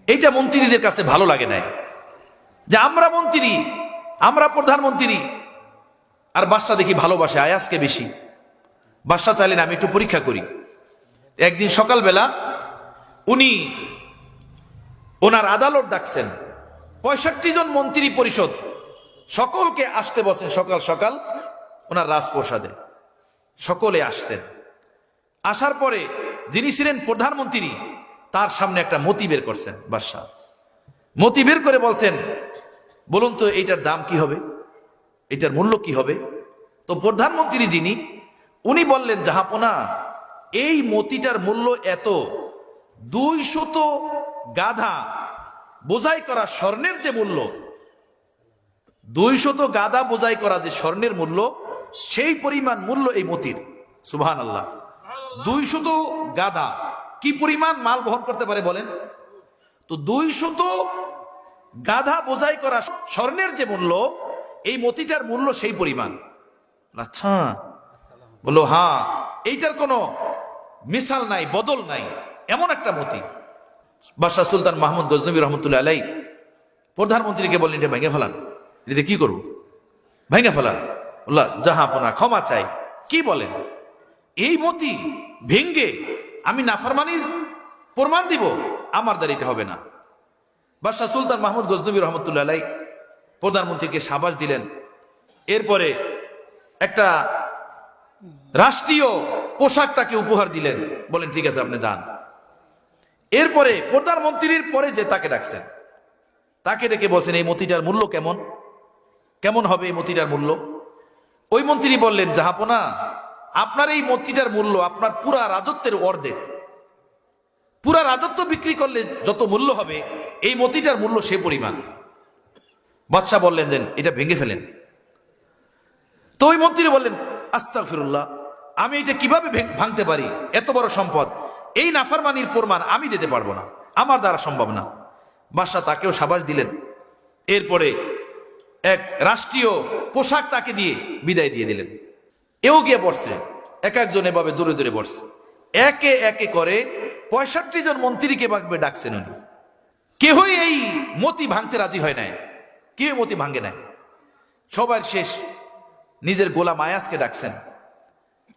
এইটা মন্ত্রীদের কাছে ভালো লাগে নাই যে আমরা মন্ত্রী, আমরা প্রধানমন্ত্রী, আর বাদশাহ দেখি ভালোবাসে আয়াজকে বেশি। বাদশাহ চাইলেন আমি একটু পরীক্ষা করি। একদিন সকালবেলা উনি ওনার আদালত ডাকছেন, 65 জন মন্ত্রী পরিষদ সকলকে আসতে বসেন। সকাল সকাল ওনার রাজপ্রসাদে সকলে আসছেন। আসার পরে যিনি ছিলেন প্রধানমন্ত্রী, তার সামনে একটা মতি বের করছেন বাদশাহ। মতি বের করে বলছেন, বলুন তো এইটার দাম কি হবে, এটার মূল্য কি হবে? তো প্রধানমন্ত্রী যিনি, উনি বললেন, জাহাপনা এই মতিটার মূল্য এত, 200 গাধা বোঝাই করা স্বর্ণের যে মূল্য, 200 গাধা বোঝাই করা যে স্বর্ণের মূল্য, সেই পরিমাণ মূল্য এই মতির। সুবহানাল্লাহ, 200 গাধা কি পরিমাণ মাল বহন করতে পারে বলেন তো? 200 গাধা বোঝাই করা স্বর্ণের যে মূল্য, এই মতিটার মূল্য সেই পরিমাণ। আচ্ছা, বললো হ্যাঁ, এইটার কোনো মিসাল নাই, বদল নাই, এমন একটা মতি। বাদশাহ সুলতান মাহমুদ গজনবী রহমতুল্লাহ আলাই প্রধানমন্ত্রীকে বললেন, এটা ভেঙে ফেলান। এতে কি করবো? ভেঙে ফেলান। বললাম, জাহাপনা ক্ষমা চাই। কি বলেন? এই মতি ভেঙ্গে আমি নাফরমানির প্রমাণ দিব? আমার দ্বারা এটা হবে না। বাদশাহ সুলতান মাহমুদ গজনবী রহমতুল্লাহ আলাই প্রধানমন্ত্রীকে সাবাস দিলেন। এরপরে একটা রাষ্ট্রীয় পোশাক তাকে উপহার দিলেন, বলেন ঠিক আছে আপনি যান। এরপরে প্রধানমন্ত্রীর পরে যে তাকে ডাকছেন, তাকে ডেকে বলছেন, এই মতিটার মূল্য কেমন, কেমন হবে এই মতিটার মূল্য? ওই মন্ত্রী বললেন, জাহাপনা আপনার এই মতিটার মূল্য আপনার পুরা রাজত্বের অর্ধেক। পুরা রাজত্ব বিক্রি করলে যত মূল্য হবে, এই মতিটার মূল্য সে পরিমাণ। বাদশাহ বললেন যে এটা ভেঙে ফেলেন। তো ওই মন্ত্রী বললেন, আস্তাগফিরুল্লাহ, আমি এটা কিভাবে ভাঙতে পারি? এত বড় সম্পদ, এই নাফরমানির প্রমাণ আমি দিতে পারবো না, আমার দ্বারা সম্ভব না। বাদশাহ তাকেও সাবাস দিলেন। এরপরে এক রাষ্ট্রীয় পোশাক তাকে দিয়ে বিদায় দিয়ে দিলেন। এও গিয়ে পড়ছে, এক একজন এভাবে দূরে দূরে পড়ছে। একে একে করে 65 জন মন্ত্রীকে ভাগবে ডাকছেন উনি। কেহই এই মতি ভাঙতে রাজি হয় নাই, কেউ মতি ভাঙে নাই। সবার শেষ নিজের গোলাম আয়াজকে ডাকছেন।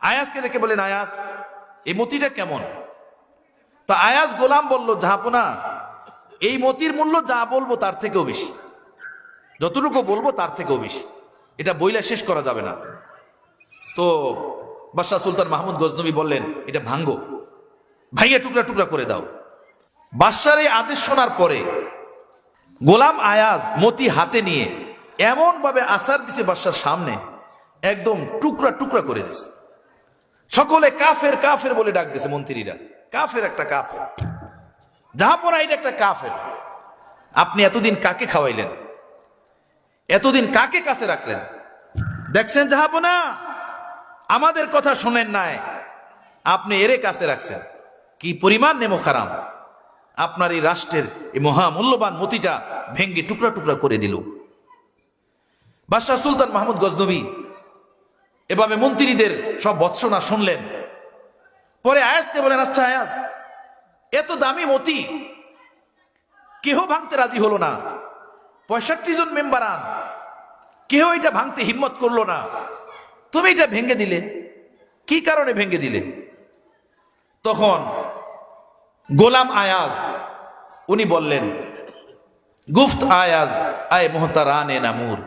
আয়াজকে ডেকে বলেন, আয়াজ এই মতিটা কেমন? তা আয়াজ গোলাম বলল, জাহাপনা এই মতির মূল্য যা বলবো তার থেকেও বেশি, যতটুকু বলবো তার থেকেও বেশি, এটা বইলা শেষ করা যাবে না। তো বাদশাহ সুলতান মাহমুদ গজনবী বললেন, এটা ভাঙ্গো, ভাইয়া টুকরা টুকরা করে দাও। বাদশার এই আদেশ শোনার পরে গোলাম আয়াজ মতি হাতে নিয়ে এমন ভাবে আসার দিছে বাদশার সামনে, একদম টুকরা টুকরা করে দিছে। সকলে কাফের কাফের বলে ডাক দিছে মন্ত্রীরা, কাফের একটা কাফের, জাহাপনা এটা একটা কাফের। আপনি এতদিন কাকে খাওয়াইলেন, এতদিন কাকে কাছে রাখলেন? দেখছেন জাহাপনা, আমাদের কথা শোনেন নাই, আপনি এরে কাছে রাখছেন। কি পরিমাণ নেমো খারাম! আপনার এই রাষ্ট্রের এই মহামূল্যবান মতিটা ভেঙ্গে টুকরা টুকরা করে দিল। বাদশাহ সুলতান মাহমুদ গজনবী এভাবে মন্ত্রীদের সব ভৎসনা শুনলেন। পরে আয়াজকে বলেন, আচ্ছা আয়াজ, এত দামি মতি কেহ ভাঙতে রাজি হলো না, 65 জন মেম্বার আন, কেহ এটা ভাঙতে হিম্মত করলো না, তুমি এটা ভেঙে দিলে, কি কারণে ভেঙে দিলে? তখন গোলাম আয়াজ উনি বললেন, গুফত আয়াজ আয় মোহতারানে নামুর,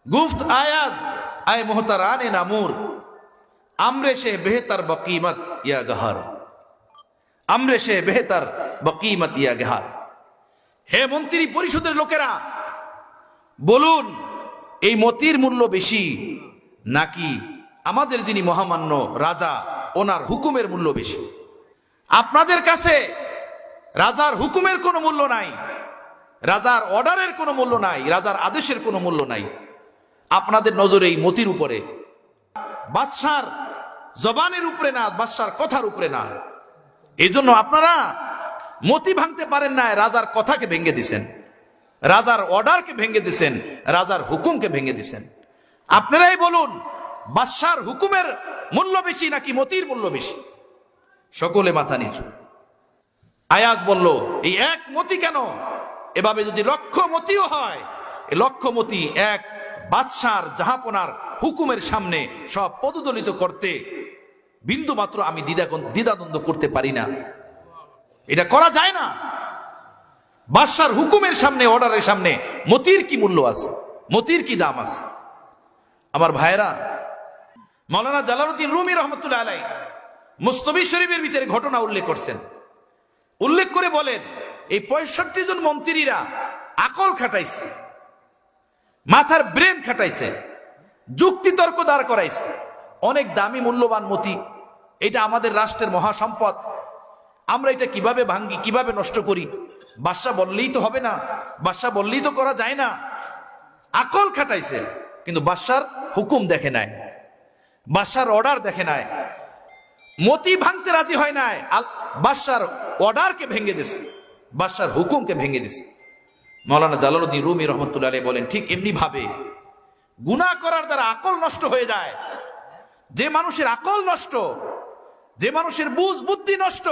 গুফত আয়াজ আয় মোহতারানে নামুর, আমরে সে বেহতার বকিমত ইয়া গহার, আমরে সে বেহতার বকিমত ইয়া গহার। হে মন্ত্রী পরিষদের লোকেরা, বলুন এই মতির মূল্য বেশি নাকি আমাদের যিনি মহামান্য রাজা ওনার হুকুমের মূল্য বেশি? আপনাদের কাছে রাজার হুকুমের কোনো মূল্য নাই, রাজার অর্ডারের কোনো মূল্য নাই, রাজার আদেশের কোনো মূল্য নাই। আপনাদের নজরে এই মতির উপরে, বাদশার জবানের উপরে না, বাদশার কথার উপরে না। এই জন্য আপনারা মতি ভাঙতে পারেন না, রাজার কথাকে ভেঙে দিছেন, রাজার অর্ডারকে ভেঙে দিছেন, রাজার হুকুমকে ভেঙে দিছেন। আপনারাই বলুন, বাদশার হুকুমের মূল্য বেশি নাকি মতির মূল্য বেশি? সকলে মাথা নিচু। আয়াজ বলল, এই এক মতি কেন, এভাবে যদি লক্ষ মতিও হয়, এই লক্ষ মতি এক বাদশার জাহাপনার হুকুমের সামনে সব পদদলিত করতে বিন্দু মাত্র আমি দ্বিধাদ্বন্দ্ব করতে পারি না, এটা করা যায় না। বাদশার হুকুমের সামনে, অর্ডারের সামনে মতির কি মূল্য আছে, মতির কি দাম আছে? আমার ভাইরা, মাওলানা জালালউদ্দিন রুমি রহমতুল্লাহ আলাইহি মুস্তফী শরীফের ভিতরে ঘটনা উল্লেখ করছেন। উল্লেখ করে বলেন, এই 65 জন মন্ত্রীরা আকল খাটাইছে, মাথার ব্রেন খাটাইছে, যুক্তি তর্ক দাঁড় করাইছে। অনেক দামি মূল্যবান মতি, এটা আমাদের রাষ্ট্রের মহাসম্পদ, আমরা এটা কিভাবে ভাঙ্গি, কিভাবে নষ্ট করি? বাদশা বললেই তো হবে না, বাদশা বললেই তো করা যায় না। আকল খাটাইছে, কিন্তু বাদশার হুকুম দেখে নাই, বাদশার অর্ডার দেখে নাই, মতি ভাঙতে রাজি হয় নাই, বাদশার অর্ডারকে ভেঙে দিছে, বাদশার হুকুমকে ভেঙে দিছে। মাওলানা জালালউদ্দিন রুমি রহমতুল্লাহ আলাইহি বলেন, ঠিক এমনি ভাবে গুনাহ করার দ্বারা আকল নষ্ট হয়ে যায়। যে মানুষের আকল নষ্ট, যে মানুষের বুঝ বুদ্ধি নষ্ট,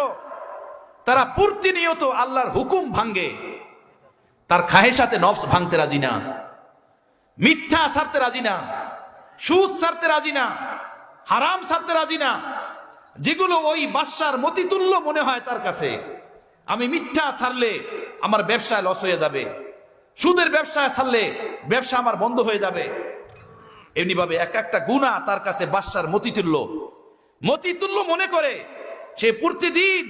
তারা প্রতিনিয়ত আল্লাহর হুকুম ভাঙ্গে। তার খাহেসাতে নফস ভাঙতে রাজি না, মিথ্যা ছাড়তে রাজি না, সুদ ছাড়তে রাজি না, হারাম ছাড়তে রাজি না। যেগুলো ওই বাদশার মতিতুল্য মনে হয় তার কাছে, আমি মিথ্যা ছাড়লে আমার ব্যবসায় লস হয়ে যাবে, সুদের ব্যবসায় ছাড়লে ব্যবসা আমার বন্ধ হয়ে যাবে, এমনি ভাবে এক একটা গুনাহ তার কাছে বাদশার মতিতুল্য, মতিতুল্য মনে করে সে প্রতিদিন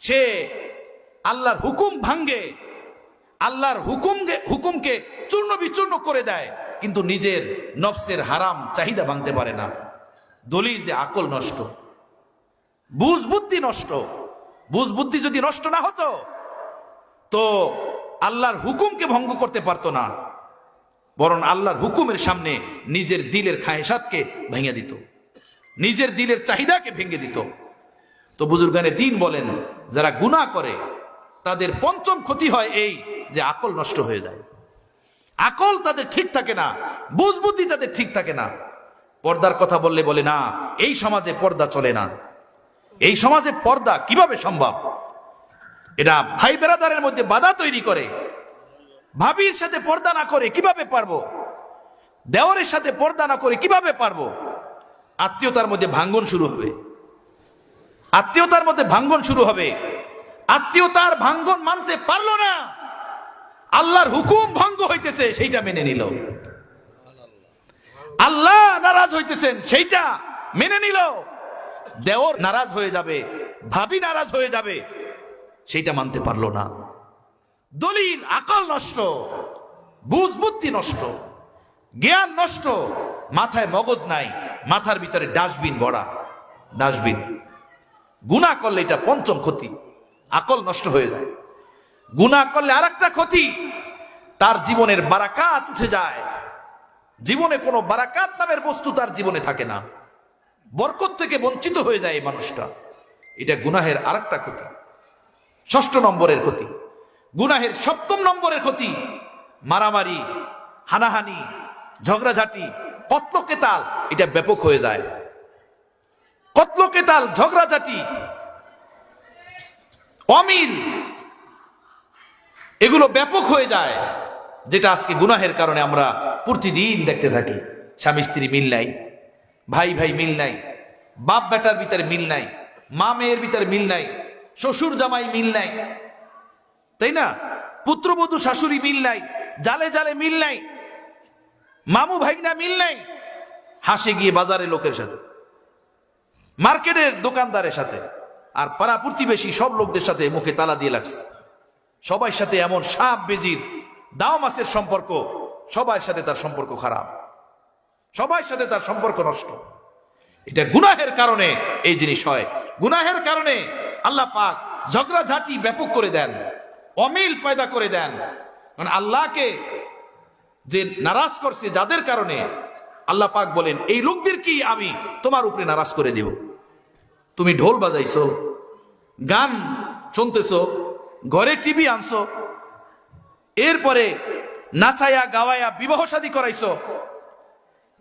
সে আল্লাহর হুকুম ভাঙ্গে, আল্লাহর হুকুমকে চূর্ণ বিচূর্ণ করে দেয়, কিন্তু নিজের নফসের হারাম চাহিদা ভাঙতে পারে না। দলিল যে আকল নষ্ট, বুঝ বুদ্ধি নষ্ট। বুঝ বুদ্ধি যদি নষ্ট না হতো তো আল্লাহর হুকুমকে ভঙ্গ করতে পারতো না, বরং আল্লাহর হুকুমের সামনে নিজের দিলের খায়েশাতকে ভেঙে দিত, নিজের দিলের চাহিদাকে ভেঙে দিত। তো বুজুর্গানে দ্বীন বলেন, যারা গুনাহ করে তাদের পঞ্চম ক্ষতি হয় এই যে আকল নষ্ট হয়ে যায়। আকল তাদের ঠিক থাকে না, বুঝ বুদ্ধি তাদের ঠিক থাকে না। পর্দার কথা বললে বলে না, এই সমাজে পর্দা চলে না, এই সমাজে পর্দা কিভাবে সম্ভব? এটা ভাই বেরাদারের মধ্যে বাধা তৈরি করে। ভাবির সাথে পর্দা না করে কিভাবে পারবো? দেওরের সাথে পর্দা না করে কিভাবে পারবো? আত্মীয়তার মধ্যে ভাঙ্গন শুরু হবে, আত্মীয়তার মধ্যে ভাঙ্গন শুরু হবে। আত্মীয়তার ভাঙ্গন মানতে পারলো না, আল্লাহর হুকুম ভঙ্গ হইতেছে সেইটা মেনে নিল। আল্লাহ নারাজ হইতেছেন সেইটা মেনে নিল। দেওর নারাজ হয়ে যাবে, ভাবি নারাজ হয়ে যাবে, সেইটা মানতে পারলো না। দলিল আকল নষ্ট, বুঝ বুদ্ধি নষ্ট, জ্ঞান নষ্ট, মাথায় মগজ নাই, মাথার ভিতরে ডাস্টবিন ভরা, ডাস্টবিন। গুনাহ করলে এটা পঞ্চম ক্ষতি, আকল নষ্ট হয়ে যায়। গুনাহ করলে আরেকটা ক্ষতি, তার জীবনের বারাকাত উঠে যায়। জীবনে কোনো বারাকাত নামের বস্তু তার জীবনে থাকে না, বরকত থেকে বঞ্চিত হয়ে যায় এই মানুষটা। এটা গুনাহের আরেকটা ক্ষতি, ষষ্ঠ নম্বরের ক্ষতি। গুনাহের সপ্তম নম্বরের ক্ষতি মারামারি, হানাহানি, ঝগড়াঝাটি, কতল কেতাল, এটা ব্যাপক হয়ে যায়। কতল কেতাল, ঝগড়াঝাটি, অমিল, এগুলো ব্যাপক হয়ে যায়, যেটা আজকে গুনাহের কারণে আমরা প্রতিদিন দেখতে থাকি। স্বামী স্ত্রী মিল নাই, ভাই ভাই মিল নাই, বাপ বেটার ভিতরে মিল নাই, মা মেয়ের ভিতরে মিল নাই, শ্বশুর জামাই মিল নাই, তাই না? পুত্রবধূ শাশুড়ি মিল নাই, জালে জালে মিল নাই, মামু ভাইনা মিল নাই। হাসে গিয়ে বাজারে লোকের সাথে, মার্কেটের দোকানদারের সাথে, আর পাড়া প্রতিবেশী সব লোকদের সাথে মুখে তালা দিয়ে লাগছে। সবার সাথে এমন সাপ বেজির দাও মাছের সম্পর্ক, সবার সাথে তার সম্পর্ক খারাপ, সবার সাথে তার সম্পর্ক নষ্ট। এটা গুনাহের কারণে এই জিনিস হয়। গুনাহের কারণে আল্লাহ পাক ঝগড়াঝাটি ব্যাপক করে দেন, অমিল পয়দা করে দেন। মানে আল্লাহকে যে নারাজ করছে যাদের কারণে, আল্লাহ পাক বলেন এই লোকদেরকেই আমি তোমার উপরে নারাজ করে দেব। তুমি ঢোল বাজাইছো, গান শুনতেছো, ঘরে টিভি আনছো, এরপরে নাচায়া গাওয়ায়া বিবাহ শাদী করাইছো,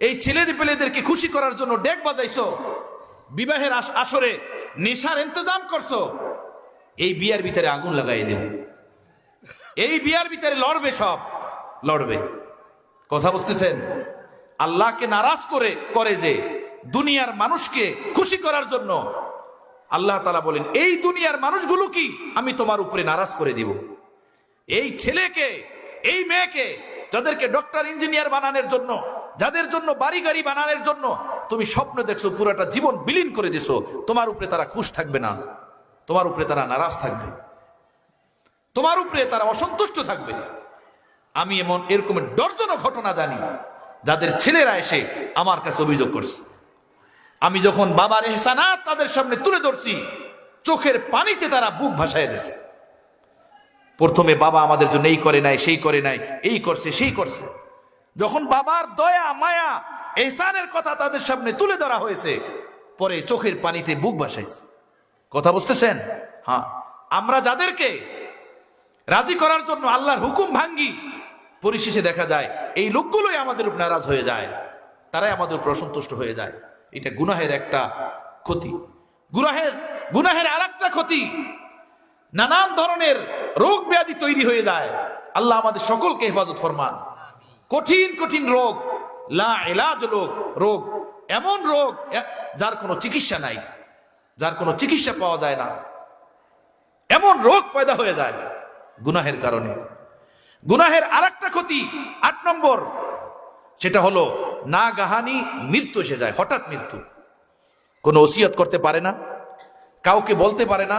এই ছেলে পেলেদেরকে খুশি করার জন্য ডেক বাজাইছো, বিবাহের আসরে নেশার ইন্তজাম করছো, এই বিয়ার ভিতরে আগুন লাগাই দেব। এই বিয়ার ভিতরে লড়বে, সব লড়বে। কথা বুঝতেছেন? আল্লাহকে নারাজ করে যে দুনিয়ার মানুষকে খুশি করার জন্য আল্লাহ তাআলা বলেন এই দুনিয়ার মানুষগুলো কি আমি তোমার উপরে নারাজ করে দিব। এই ছেলেকে, এই মেয়েকে, যাদেরকে ডক্টর ইঞ্জিনিয়ার বানানোর জন্য, যাদের জন্য বাড়ি গাড়ি বানানোর জন্য তুমি স্বপ্ন দেখছো, পুরোটা জীবন বিলীন করে দিছো, তোমার উপরে তারা খুশ থাকবে না, তোমার উপরে তারা নারাজ থাকবে, তোমার উপরে তারা অসন্তুষ্ট থাকবে। আমি এরকমের ডজনও ঘটনা জানি যাদের ছেলেরা এসে আমার কাছে অভিযোগ করছে। আমি যখন বাবার এহসানাত তাদের সামনে তুলে ধরছি, চোখের পানিতে তারা বুক ভাসায় দিচ্ছে। প্রথমে বাবা আমাদের জন্য এই করে নাই, সেই করে নাই, এই করছে, সেই করছে। যখন বাবার দয়া মায়া এহসানের কথা তাদের সামনে তুলে ধরা হয়েছে, পরে চোখের পানিতে বুক ভাসাইছে। কথা বুঝতেছেন? হ্যাঁ, আমরা যাদেরকে রাজি করার জন্য আল্লাহর হুকুম ভাঙ্গি, পরিশেষে দেখা যায় এই লোকগুলোই আমাদের উপর নারাজ হয়ে যায়, তারাই আমাদের উপর অসন্তুষ্ট হয়ে যায়। এটা গুনাহের একটা ক্ষতি। গুনাহের আর একটা ক্ষতি, নানান ধরনের রোগ ব্যাধি তৈরি হয়ে যায়। আল্লাহ আমাদের সকলকে হেফাজত ফরমান। কঠিন কঠিন রোগ, লা ইলাজ রোগ, এমন রোগ যার কোনো চিকিৎসা নাই, যার কোনো চিকিৎসা পাওয়া যায় না, এমন রোগ পয়দা হয়ে যায় গুনাহের কারণে। গুনাহের আরেকটা ক্ষতি 8 নম্বর, সেটা হলো না গাহানি মৃত্যু এসে যায়, হঠাৎ মৃত্যু। কোনো ওসিয়ত করতে পারে না, কাউকে বলতে পারে না,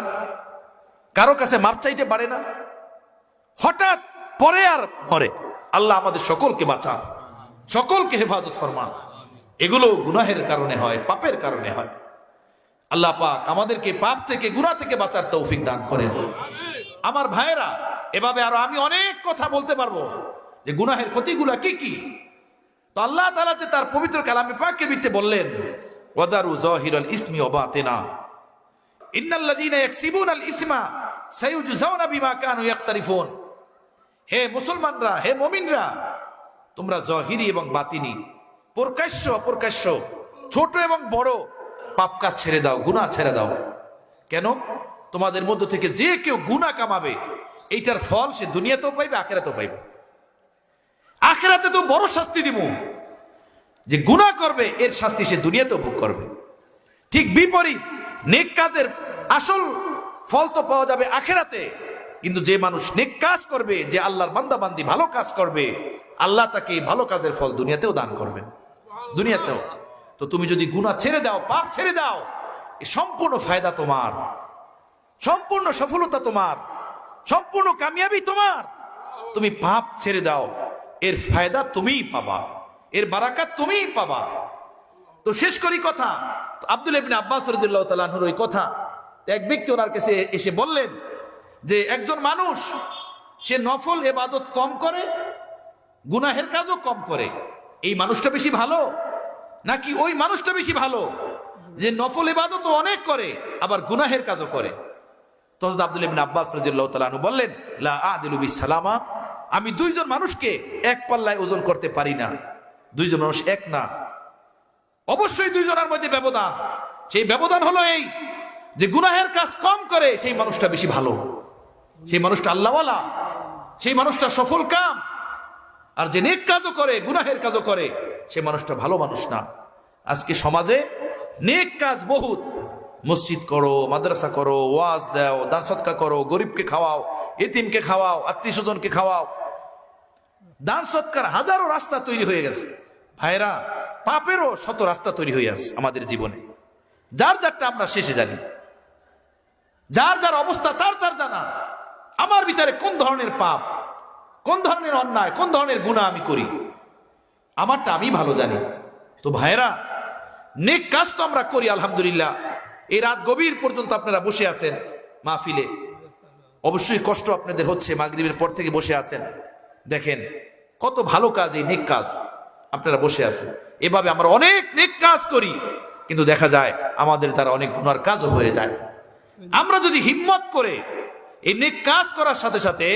কারো কাছে মাপ চাইতে পারে না, হঠাৎ পরে আর মরে। আল্লাহ আমাদের সকলকে বাঁচান, সকলকে হেফাজত ফরমান। এগুলো গুনাহের কারণে হয়, পাপের কারণে হয়। আল্লাহ পাক আমাদেরকে পাপ থেকে, গুনাহ থেকে বাঁচার তৌফিক দান করেন। আমার ভাইয়েরা, এভাবে আরো আমি অনেক কথা বলতে পারবো যে গুনাহের ক্ষতিগুলা কি কি। তো আল্লাহ তাআলা যে তার পবিত্র কালামে পাকের ভিতরে বললেন, ওয়াদারু যাহিরাল ইসমি ওয়া বাতিনা ইন্নাল্লাযীনা ইয়াকসিবুনাল ইসমা সায়ুজজাউনা বিমা কানু ইয়াকতারিফুন। হে মুসলমানরা, হে মুমিনরা, তোমরা জহিরি এবং বাতিনি, প্রকাশ্য অপ্রকাশ্য, ছোট এবং বড় পাপ কাজ ছেড়ে দাও, গুনাহ ছেড়ে দাও। কেন? তোমাদের মধ্য থেকে যে কেউ গুনাহ কামাবে এইটার ফল সে দুনিয়াতেও পাইবে, আখিরাতেও পাইবে। আখিরাতে তো বড় শাস্তি দিব, যে গুনাহ করবে এর শাস্তি সে দুনিয়াতেও ভোগ করবে। ঠিক বিপরীত, নেক কাজের আসল ফল তো পাওয়া যাবে আখিরাতে, কিন্তু যে মানুষ নেক কাজ করবে, যে আল্লাহর বান্দা বান্দি ভালো কাজ করবে, আল্লাহ তাকে ভালো কাজের ফল দুনিয়াতেও দান করবেন, দুনিয়াতেও। তো তুমি যদি গুনাহ ছেড়ে দাও, পাপ ছেড়ে দাও, এই সম্পূর্ণ ফায়দা তোমার, সম্পূর্ণ সফলতা তোমার, সম্পূর্ণ কামিয়াবি তোমার। তুমি পাপ ছেড়ে দাও, এর ফায়দা তুমিই পাবা, এর বারাকাত তুমিই পাবা। তো শেষ করি কথা, আব্দুল্লাহ ইবনে আব্বাস রাদিয়াল্লাহু তাআলা আনহুর ওই কথা, এক ব্যক্তি ওনার কাছে এসে বললেন যে একজন মানুষ সে নফল ইবাদত কম করে, গুনাহের কাজও কম করে, এই মানুষটা বেশি ভালো নাকি ওই মানুষটা বেশি ভালো যে নফল ইবাদত অনেক করে আবার গুনাহের কাজও করে? তো হযরত আব্দুল্লাহ ইবনে আব্বাস রাদিয়াল্লাহু তাআলা আনহু বললেন, লা আদিলু বিসালামা, আমি দুইজন মানুষকে এক পাল্লায় ওজন করতে পারি না, দুইজন মানুষ এক না, অবশ্যই দুইজনের মধ্যে ব্যবধান। সেই ব্যবধান হলো এই যে গুনাহের কাজ কম করে সেই মানুষটা বেশি ভালো, সেই মানুষটা আল্লাহওয়ালা, সেই মানুষটা সফল কাম। আর যে নেক কাজও করে, গুনাহের কাজও করে, সে মানুষটা ভালো মানুষ না। আজকে সমাজে নেক কাজ বহুত, মসজিদ করো, মাদ্রাসা করো, ওয়াজ দাও, দান সদকা করো, গরিবকে খাওয়াও, এতিমকে খাওয়াও, আত্মীয় স্বজনকে খাওয়াও, দান সৎকার হাজারো রাস্তা তৈরি হয়ে গেছে। ভাইরা, পাপেরও শত রাস্তা তৈরি হয়ে আছে আমাদের জীবনে, যার যারটা আমরা শেষে জানি, যার যার অবস্থা তার তার জানা। আমার বিচারে কোন ধরনের পাপ, কোন ধরনের অন্যায়, কোন ধরনের গুনাহ আমি করি, আমারটা আমি ভালো জানি। তো ভাইরা, নেক কাজ তো আমরা করি আলহামদুলিল্লাহ। এই রাত গভীর পর্যন্ত আপনারা বসে আছেন মাহফিলে, অবশ্যই কষ্ট আপনাদের হচ্ছে, মাগরিবের পর থেকে বসে আছেন। দেখেন কত ভালো কাজ, এই নেক কাজ আপনারা বসে আছেন। এভাবে আমরা অনেক নেক কাজ করি, কিন্তু দেখা যায় আমাদের দ্বারা অনেক গুনার কাজও হয়ে যায়। আমরা যদি হিম্মত করে এই নেক কাজ করার সাথে সাথে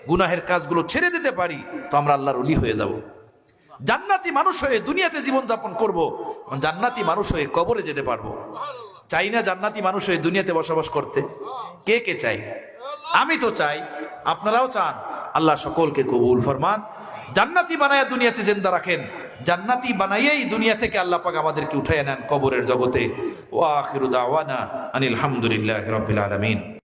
গুনাহের কাজগুলো ছেড়ে দিতে পারি, তো আমরা আল্লাহর ওলি হয়ে যাব, জান্নাতি মানুষ হয়ে দুনিয়াতে জীবন যাপন করব, জান্নাতি মানুষ হয়ে কবরে যেতে পারবো। চাই না জান্নাতি মানুষ হয়ে দুনিয়াতে বসবাস করতে? কে কে চাই? আমি তো চাই, আপনারাও চান। আল্লাহ সকলকে কবুল ফরমান, জান্নাতি বানায়া দুনিয়াতে জিন্দা রাখেন, জান্নাতি বানাইয়াই দুনিয়া থেকে আল্লাহ পাক আমাদেরকে উঠাইয়া নেন কবরের জগতে। ওয়া আখিরু দাওয়ানা আনিল হামদুলিল্লাহি রাব্বিল আলামিন।